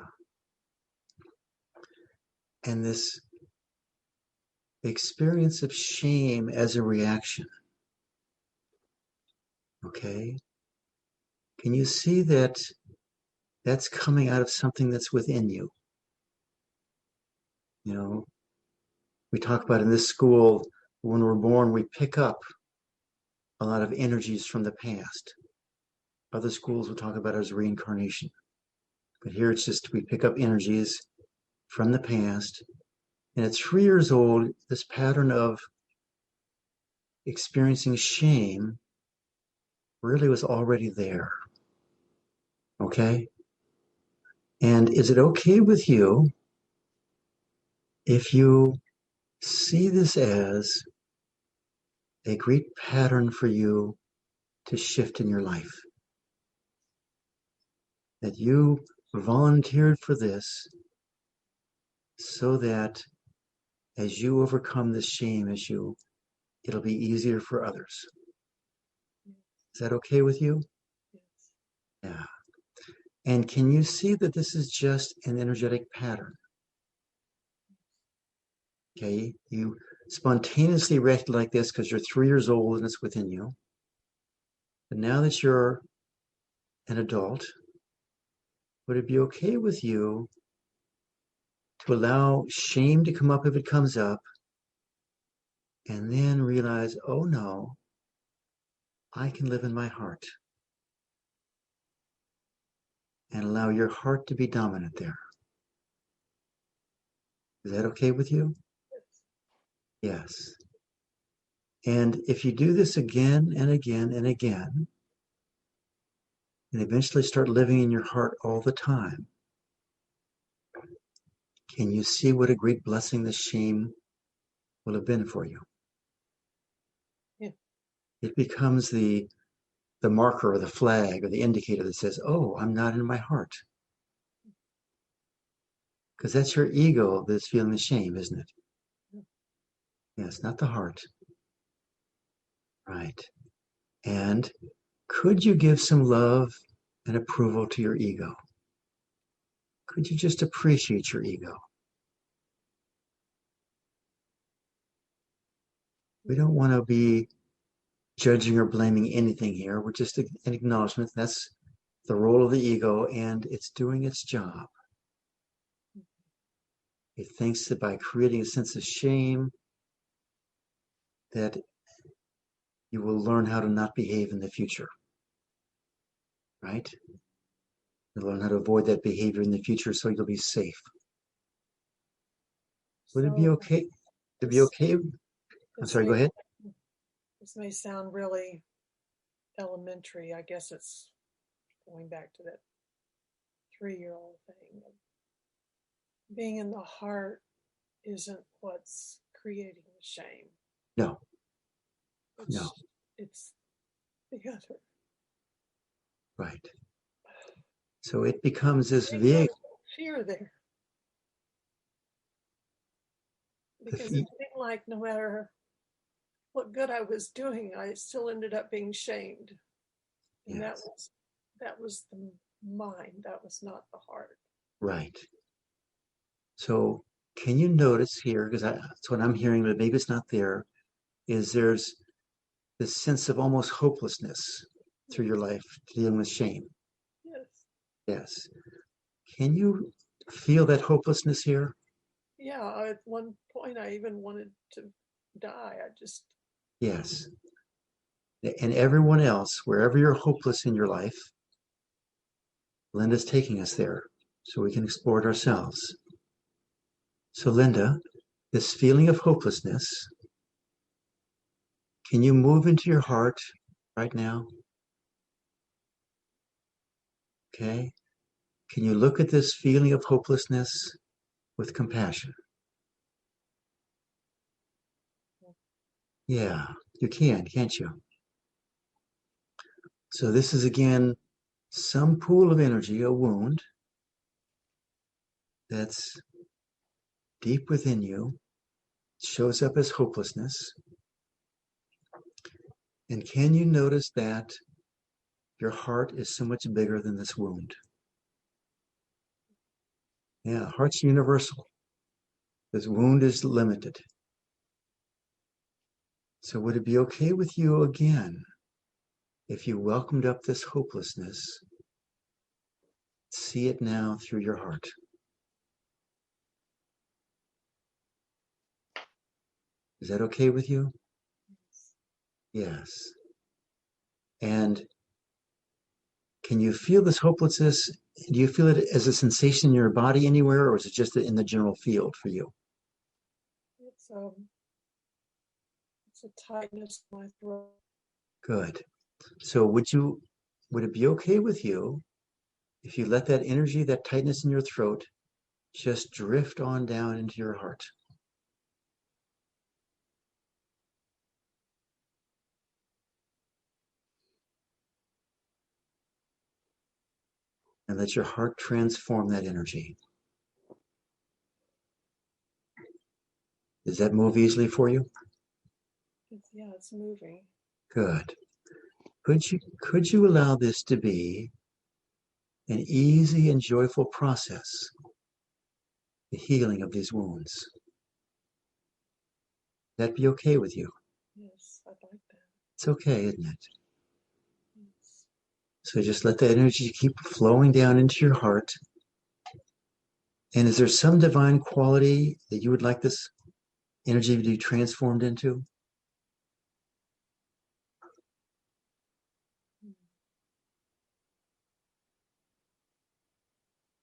And this experience of shame as a reaction, okay? Can you see that that's coming out of something that's within you? We talk about in this school, when we're born, we pick up a lot of energies from the past. Other schools will talk about it as reincarnation. But here it's just we pick up energies from the past. And at 3 years old, this pattern of experiencing shame really was already there. Okay? And is it okay with you if you see this as a great pattern for you to shift in your life? That you volunteered for this so that as you overcome this shame issue, it'll be easier for others. Is that okay with you? Yes. Yeah. And can you see that this is just an energetic pattern? Okay. You spontaneously react like this because you're 3 years old and it's within you. But now that you're an adult, would it be okay with you to allow shame to come up if it comes up, and then realize, oh no, I can live in my heart, and allow your heart to be dominant there? Is that okay with you? Yes. Yes. And if you do this again and again and again, and eventually start living in your heart all the time, can you see what a great blessing the shame will have been for you? Yeah. It becomes the marker or the flag or the indicator that says, oh, I'm not in my heart. Because that's your ego that's feeling the shame, isn't it? Yes, not the heart. Right. And could you give some love and approval to your ego? Could you just appreciate your ego? We don't want to be judging or blaming anything here. We're just an acknowledgement. That's the role of the ego, and it's doing its job. It thinks that by creating a sense of shame, that you will learn how to not behave in the future. Right? You'll learn how to avoid that behavior in the future so you'll be safe. Would it be okay? To be okay? I'm sorry, go ahead. This may sound really elementary. I guess it's going back to that 3-year-old thing. Being in the heart isn't what's creating the shame. No. No. It's the other. Right. So it becomes this vehicle. Fear there. Because it seemed like no matter what good I was doing, I still ended up being shamed. And yes. that was the mind. That was not the heart. Right. So can you notice here, because that's what I'm hearing, but maybe it's not there, is there's this sense of almost hopelessness through your life dealing with shame. Yes. Yes. Can you feel that hopelessness here? Yeah, at one point I even wanted to die. Yes. And everyone else, wherever you're hopeless in your life, Linda's taking us there so we can explore it ourselves. So Linda, this feeling of hopelessness, can you move into your heart right now? Okay. Can you look at this feeling of hopelessness with compassion? Yeah, you can, can't you? So this is again some pool of energy, a wound that's deep within you, shows up as hopelessness. And can you notice that your heart is so much bigger than this wound? Yeah, heart's universal. This wound is limited. So would it be okay with you again if you welcomed up this hopelessness? See it now through your heart. Is that okay with you? Yes. And can you feel this hopelessness? Do you feel it as a sensation in your body anywhere, or is it just in the general field for you? It's a tightness in my throat. Good. So would it be okay with you if you let that energy, that tightness in your throat, just drift on down into your heart? And let your heart transform that energy. Does that move easily for you? Yeah, it's moving. Good. Could you allow this to be an easy and joyful process, the healing of these wounds? That be okay with you? Yes, I'd like that. It's okay, isn't it? Yes. So just let that energy keep flowing down into your heart. And is there some divine quality that you would like this energy to be transformed into?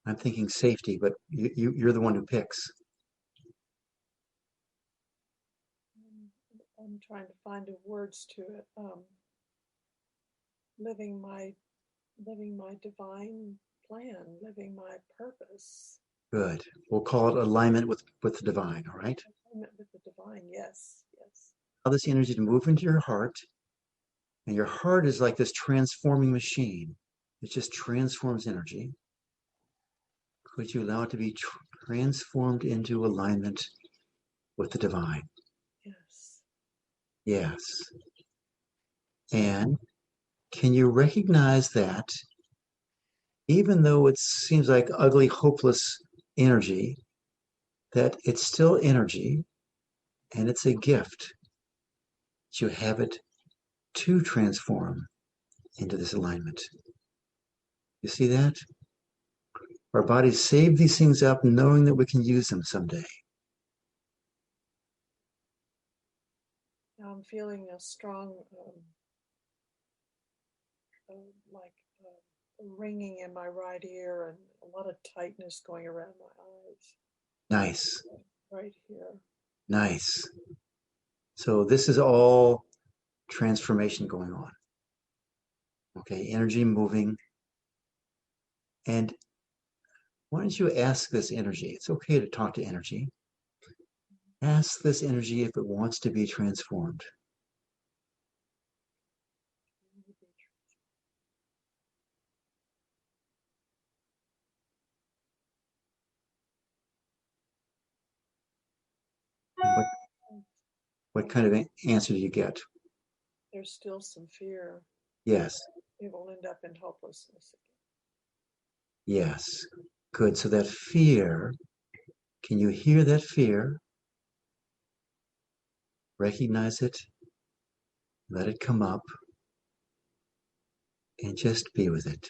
I'm thinking safety, but you're the one who picks. I'm trying to find the words to it. Living my divine plan, living my purpose. Good. We'll call it alignment with the divine, all right? Alignment with the divine, yes, yes. Allow this energy to move into your heart. And your heart is like this transforming machine. It just transforms energy. Could you allow it to be transformed into alignment with the divine? Yes. Yes. And can you recognize that even though it seems like ugly, hopeless energy, that it's still energy and it's a gift that you have it to transform into this alignment? You see that? Our bodies save these things up knowing that we can use them someday. Now I'm feeling a strong, like ringing in my right ear and a lot of tightness going around my eyes. Nice. Right here. Nice. So this is all transformation going on. Okay, energy moving. And why don't you ask this energy? It's okay to talk to energy. Ask this energy if it wants to be transformed. And what kind of answer do you get? There's still some fear. Yes. It will end up in hopelessness again. Yes. Good. So that fear, can you hear that fear? Recognize it. Let it come up. And just be with it.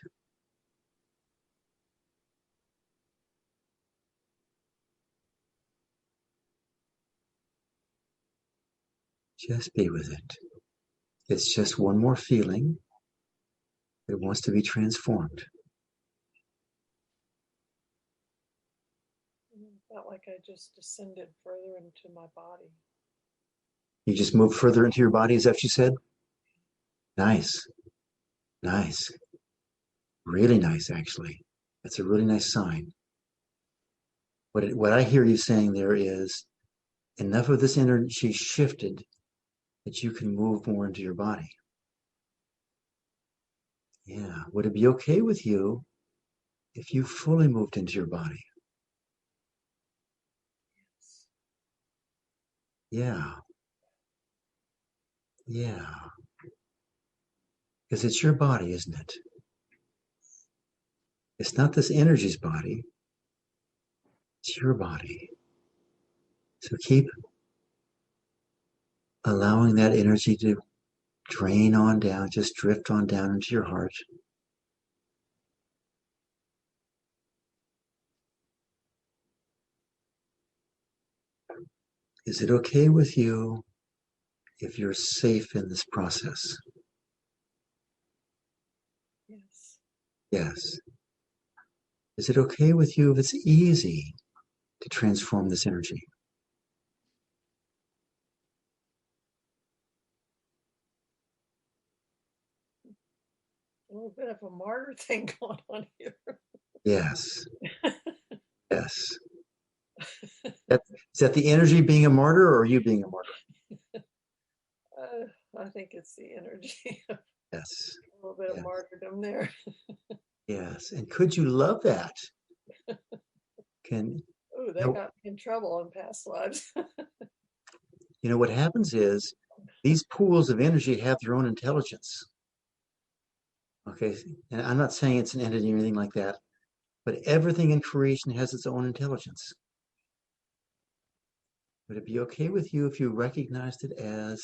Just be with it. It's just one more feeling. It wants to be transformed. It felt like I just descended further into my body. You just move further into your body, is that what you said? Nice. Nice. Really nice, actually. That's a really nice sign. What I hear you saying there is enough of this energy shifted that you can move more into your body. Yeah. Would it be okay with you if you fully moved into your body? Yeah. Yeah. Because it's your body, isn't it? It's not this energy's body. It's your body. So keep allowing that energy to drain on down, just drift on down into your heart. Is it okay with you if you're safe in this process? Yes. Yes. Is it okay with you if it's easy to transform this energy? A little bit of a martyr thing going on here. Yes. Yes. Is that the energy being a martyr or you being a martyr? I think it's the energy. Yes. A little bit of martyrdom there. Yes. And could you love that? Oh, that got me in trouble in past lives. What happens is these pools of energy have their own intelligence. Okay. And I'm not saying it's an entity or anything like that, but everything in creation has its own intelligence. Would it be okay with you if you recognized it as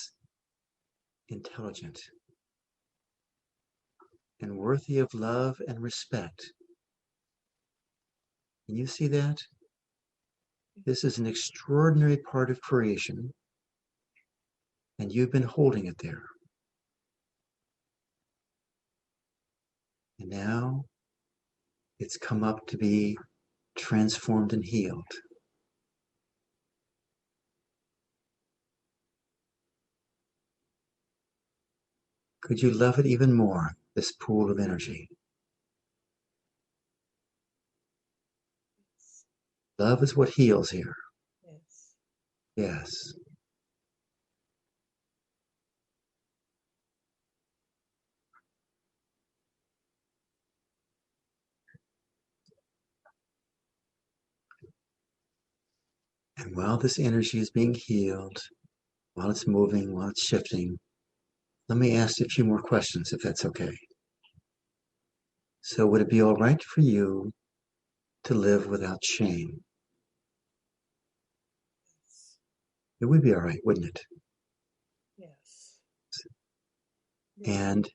intelligent and worthy of love and respect? Can you see that? This is an extraordinary part of creation, and you've been holding it there. And now it's come up to be transformed and healed. Could you love it even more, this pool of energy? Love is what heals here. Yes. Yes. And while this energy is being healed, while it's moving, while it's shifting, let me ask you a few more questions, if that's okay. So would it be all right for you to live without shame? It would be all right, wouldn't it? Yes. And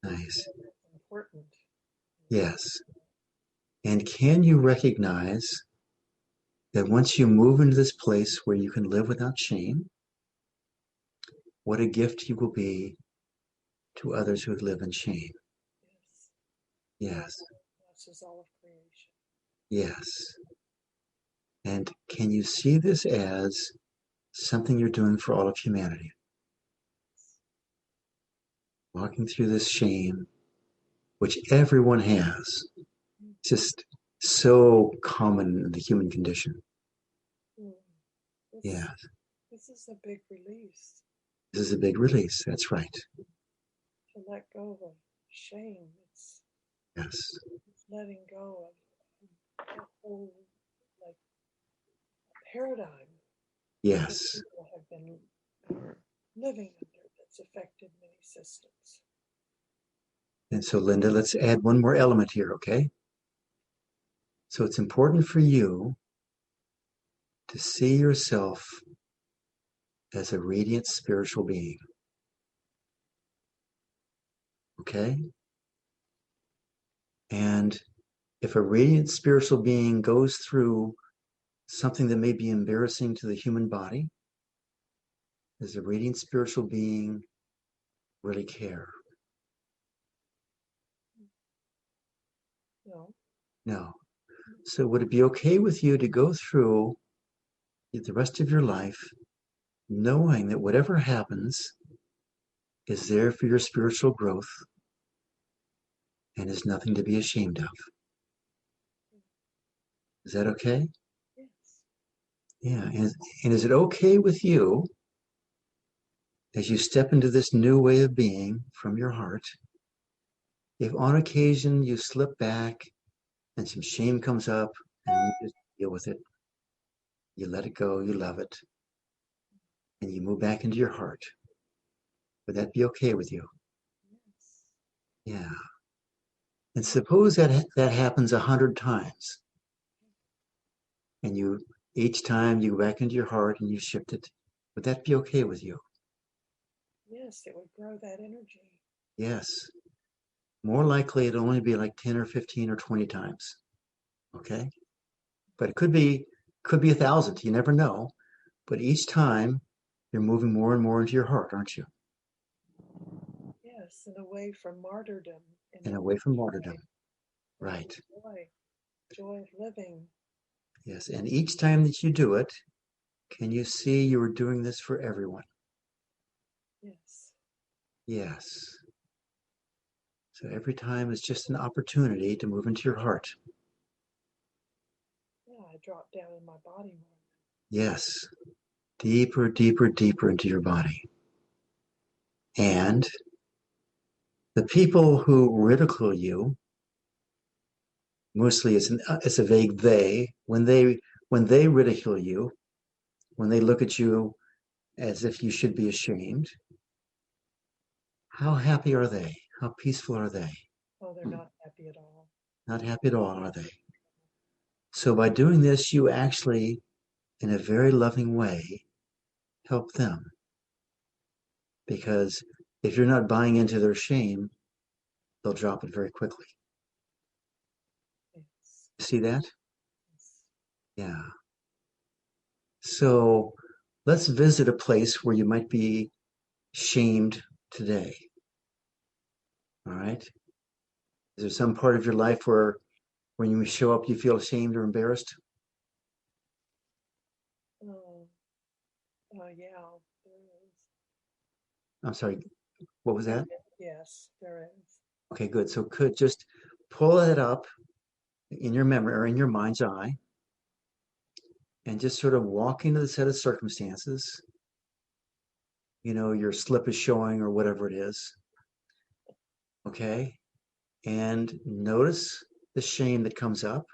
nice. Important. Yes. And can you recognize that once you move into this place where you can live without shame, what a gift you will be to others who live in shame? Yes. Yes. This is all of creation. Yes. And can you see this as something you're doing for all of humanity? Walking through this shame, which everyone has, just so common in the human condition. This, Yeah, this is a big release. this is a big release. That's right. To let go of shame. It's Yes, letting go of a whole like paradigm yes. that people have been living under that's affected many systems. And so, Linda, let's add one more element here, okay? So it's important for you to see yourself as a radiant spiritual being, okay? And if a radiant spiritual being goes through something that may be embarrassing to the human body, does a radiant spiritual being really care? No. No. So would it be okay with you to go through the rest of your life knowing that whatever happens is there for your spiritual growth and is nothing to be ashamed of? Is that okay? Yes. Yeah. And is it okay with you as you step into this new way of being from your heart, if on occasion you slip back and some shame comes up and you just deal with it, you let it go, you love it, and you move back into your heart? Would that be okay with you? Yes. Yeah. And suppose that happens 100 times, and you each time you go back into your heart and you shift it. Would that be okay with you? Yes, it would grow that energy. Yes. More likely it'll only be like 10 or 15 or 20 times. Okay? But it could be 1,000. You never know. But each time you're moving more and more into your heart, aren't you? Yes, and away from martyrdom. And away from martyrdom. Right. Joy of living. Yes. And each time that you do it, can you see you are doing this for everyone? Yes. Yes. So every time is just an opportunity to move into your heart. Yeah, I drop down in my body more. Yes. Deeper, deeper, deeper into your body. And the people who ridicule you, mostly it's a vague they, when they ridicule you, when they look at you as if you should be ashamed, how happy are they? How peaceful are they? Oh, they're not happy at all. Not happy at all, are they? So by doing this, you actually, in a very loving way, help them. Because if you're not buying into their shame, they'll drop it very quickly. Yes. See that? Yes. Yeah. So let's visit a place where you might be shamed today. All right. Is there some part of your life where when you show up, you feel ashamed or embarrassed? Oh, yeah, there is. I'm sorry. What was that? Yes, there is. Okay, good. So could just pull it up in your memory or in your mind's eye and just sort of walk into the set of circumstances. Your slip is showing or whatever it is. Okay. And notice the shame that comes up.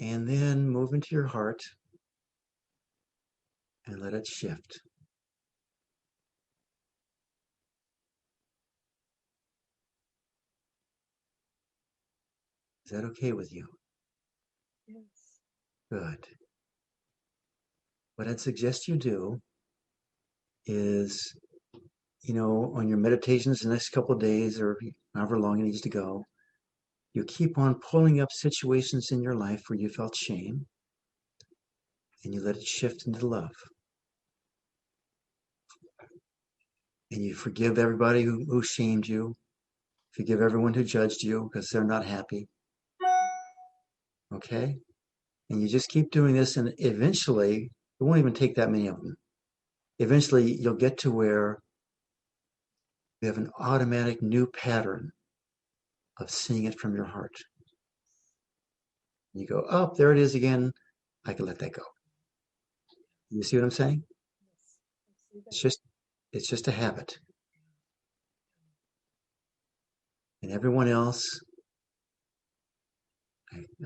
And then move into your heart and let it shift. Is that okay with you? Yes. Good. What I'd suggest you do is, on your meditations the next couple of days or however long it needs to go, you keep on pulling up situations in your life where you felt shame and you let it shift into love. And you forgive everybody who shamed you, forgive everyone who judged you because they're not happy. Okay? And you just keep doing this, and eventually, it won't even take that many of them. Eventually, you'll get to where you have an automatic new pattern of seeing it from your heart. You go, oh, there it is again. I can let that go. You see what I'm saying? It's just a habit. And everyone else,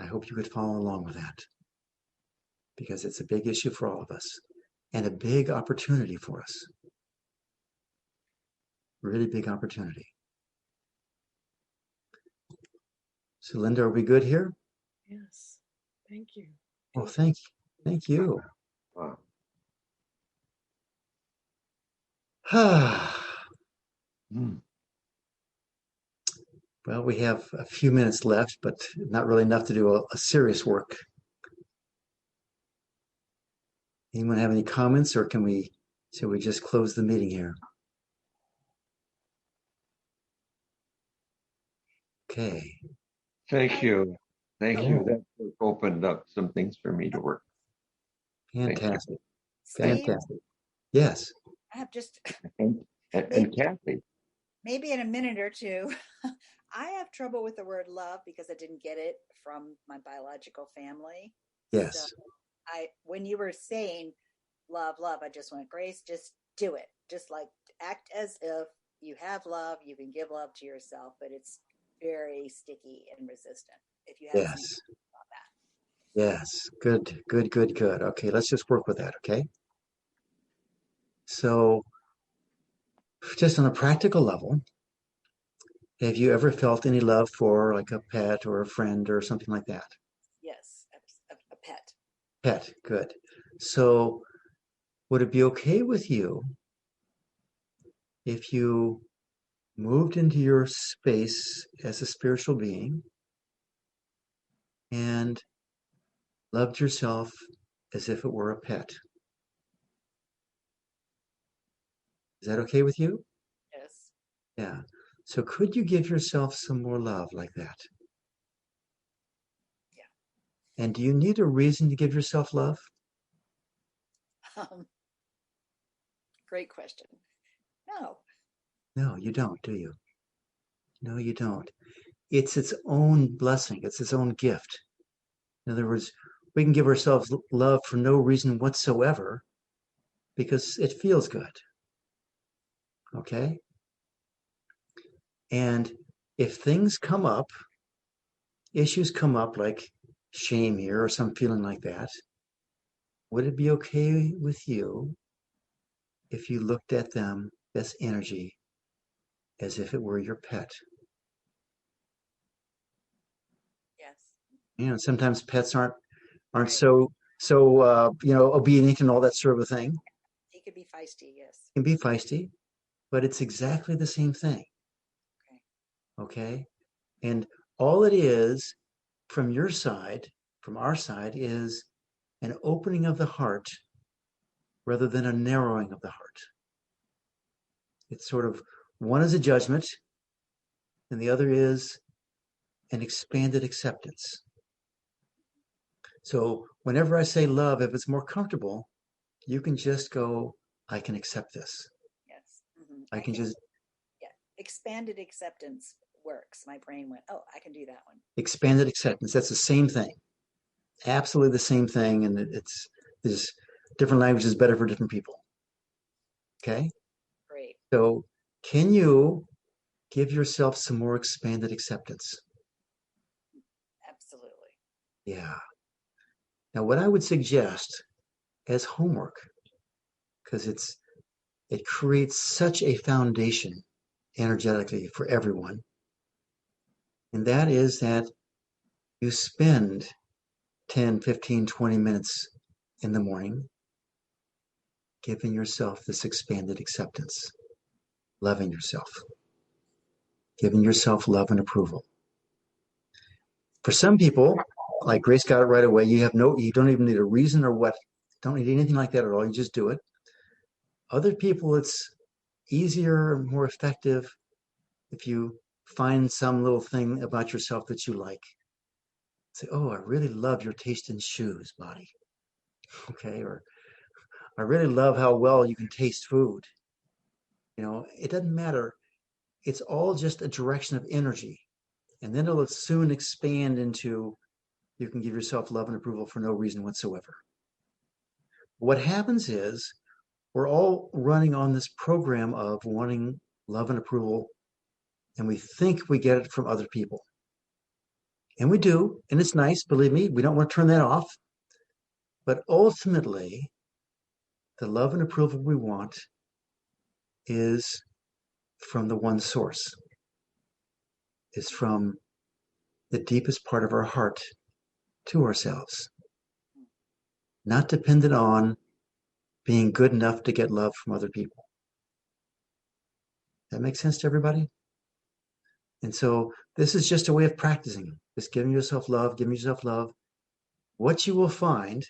I hope you could follow along with that, because it's a big issue for all of us and a big opportunity for us. Really big opportunity. So, Linda, are we good here? Yes. Thank you. Well, thank you. Wow. Well, we have a few minutes left, but not really enough to do a serious work. Anyone have any comments, or should we just close the meeting here? Okay. Thank you. Thank Oh. you. That opened up some things for me to work. Fantastic. Steve, Fantastic. Yes. I have just And Kathy. maybe in a minute or two. I have trouble with the word love because I didn't get it from my biological family. Yes. So when you were saying love, I just went, Grace, just do it. Just like act as if you have love, you can give love to yourself, but it's very sticky and resistant. If you have Yes. something about that. Yes. Good. Okay, let's just work with that, okay? So, just on a practical level, have you ever felt any love for like a pet or a friend or something like that? Yes, a pet. Pet, good. So, would it be okay with you if you moved into your space as a spiritual being and loved yourself as if it were a pet? Is that okay with you? Yes. Yeah. So could you give yourself some more love like that? Yeah. And do you need a reason to give yourself love? Great question. No. No, you don't, do you? No, you don't. It's its own blessing. It's its own gift. In other words, we can give ourselves love for no reason whatsoever because it feels good. Okay? And if things come up, issues come up like shame here or some feeling like that, would it be okay with you if you looked at them as energy, as if it were your pet? Yes. Sometimes pets aren't Right. so obedient and all that sort of a thing. He could be feisty, yes. Can be feisty, but it's exactly the same thing. Okay. And all it is from your side, from our side, is an opening of the heart rather than a narrowing of the heart. It's sort of, one is a judgment and the other is an expanded acceptance. So whenever I say love, if it's more comfortable, you can just go, I can accept this. Yes. Mm-hmm. I can just yeah, expanded acceptance works. My brain went, oh, I can do that one. expanded acceptance. That's the same thing. Absolutely the same thing. And it's there's different languages better for different people. Okay. Great. So can you give yourself some more expanded acceptance? Absolutely. Yeah. Now, what I would suggest as homework, because it creates such a foundation energetically for everyone, and that is that you spend 10, 15, 20 minutes in the morning giving yourself this expanded acceptance, loving yourself, giving yourself love and approval. For some people, like Grace got it right away, you don't even need a reason or what, don't need anything like that at all. You just do it. Other people, it's easier, more effective if you find some little thing about yourself that you like. Say, oh, I really love your taste in shoes, body. Okay. Or I really love how well you can taste food. It doesn't matter. It's all just a direction of energy. And then it'll soon expand into you can give yourself love and approval for no reason whatsoever. What happens is we're all running on this program of wanting love and approval, and we think we get it from other people. And we do, and it's nice, believe me, we don't want to turn that off. But ultimately, the love and approval we want is from the one source, is from the deepest part of our heart to ourselves, not dependent on being good enough to get love from other people. That makes sense to everybody? And so this is just a way of practicing, just giving yourself love, giving yourself love. What you will find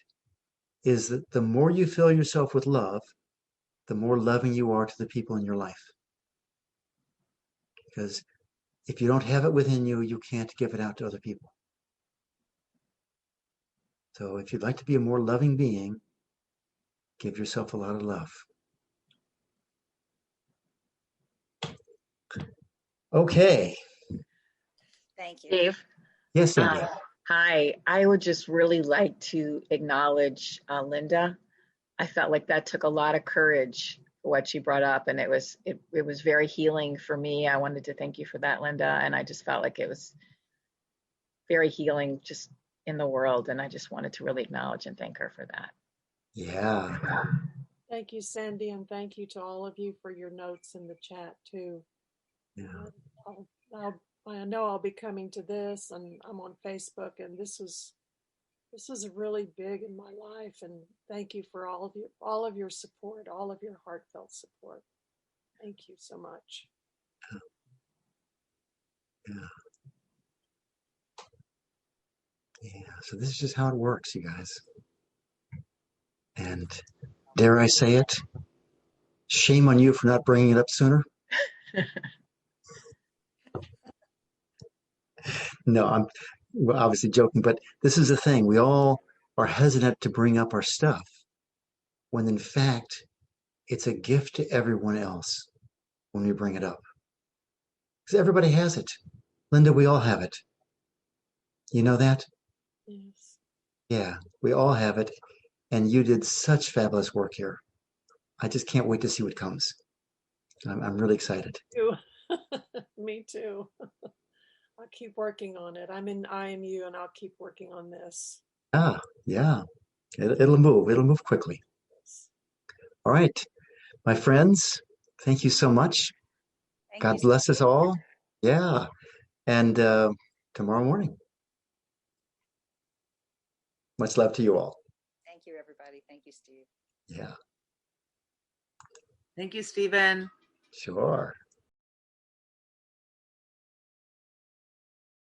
is that the more you fill yourself with love, the more loving you are to the people in your life. Because if you don't have it within you, you can't give it out to other people. So if you'd like to be a more loving being, give yourself a lot of love. Okay. Thank you. Dave, Yes, Cindy. hi. I would just really like to acknowledge Linda. I felt like that took a lot of courage for what she brought up, and it was very healing for me. I wanted to thank you for that, Linda, and I just felt like it was very healing just in the world, and I just wanted to really acknowledge and thank her for that. Yeah. Thank you, Sandy, and thank you to all of you for your notes in the chat too. Yeah. I know I'll be coming to this, and I'm on Facebook, and this was really big in my life. And thank you for all of your support, all of your heartfelt support. Thank you so much. Yeah. Yeah. So this is just how it works, you guys. And dare I say it, shame on you for not bringing it up sooner. No, I'm obviously joking, but this is the thing. We all are hesitant to bring up our stuff when in fact it's a gift to everyone else when we bring it up. Because everybody has it. Linda, we all have it. You know that? Yes. Yeah, we all have it. And you did such fabulous work here. I just can't wait to see what comes. I'm really excited. Me too. I'll keep working on it. I'm in IMU, and I'll keep working on this. Ah, yeah. It'll move. It'll move quickly. All right. My friends, thank you so much. Thank God you, bless us Steve. all. Yeah. And tomorrow morning. Much love to you all. Thank you, everybody. Thank you, Steve. Yeah, Thank you, Stephen. sure.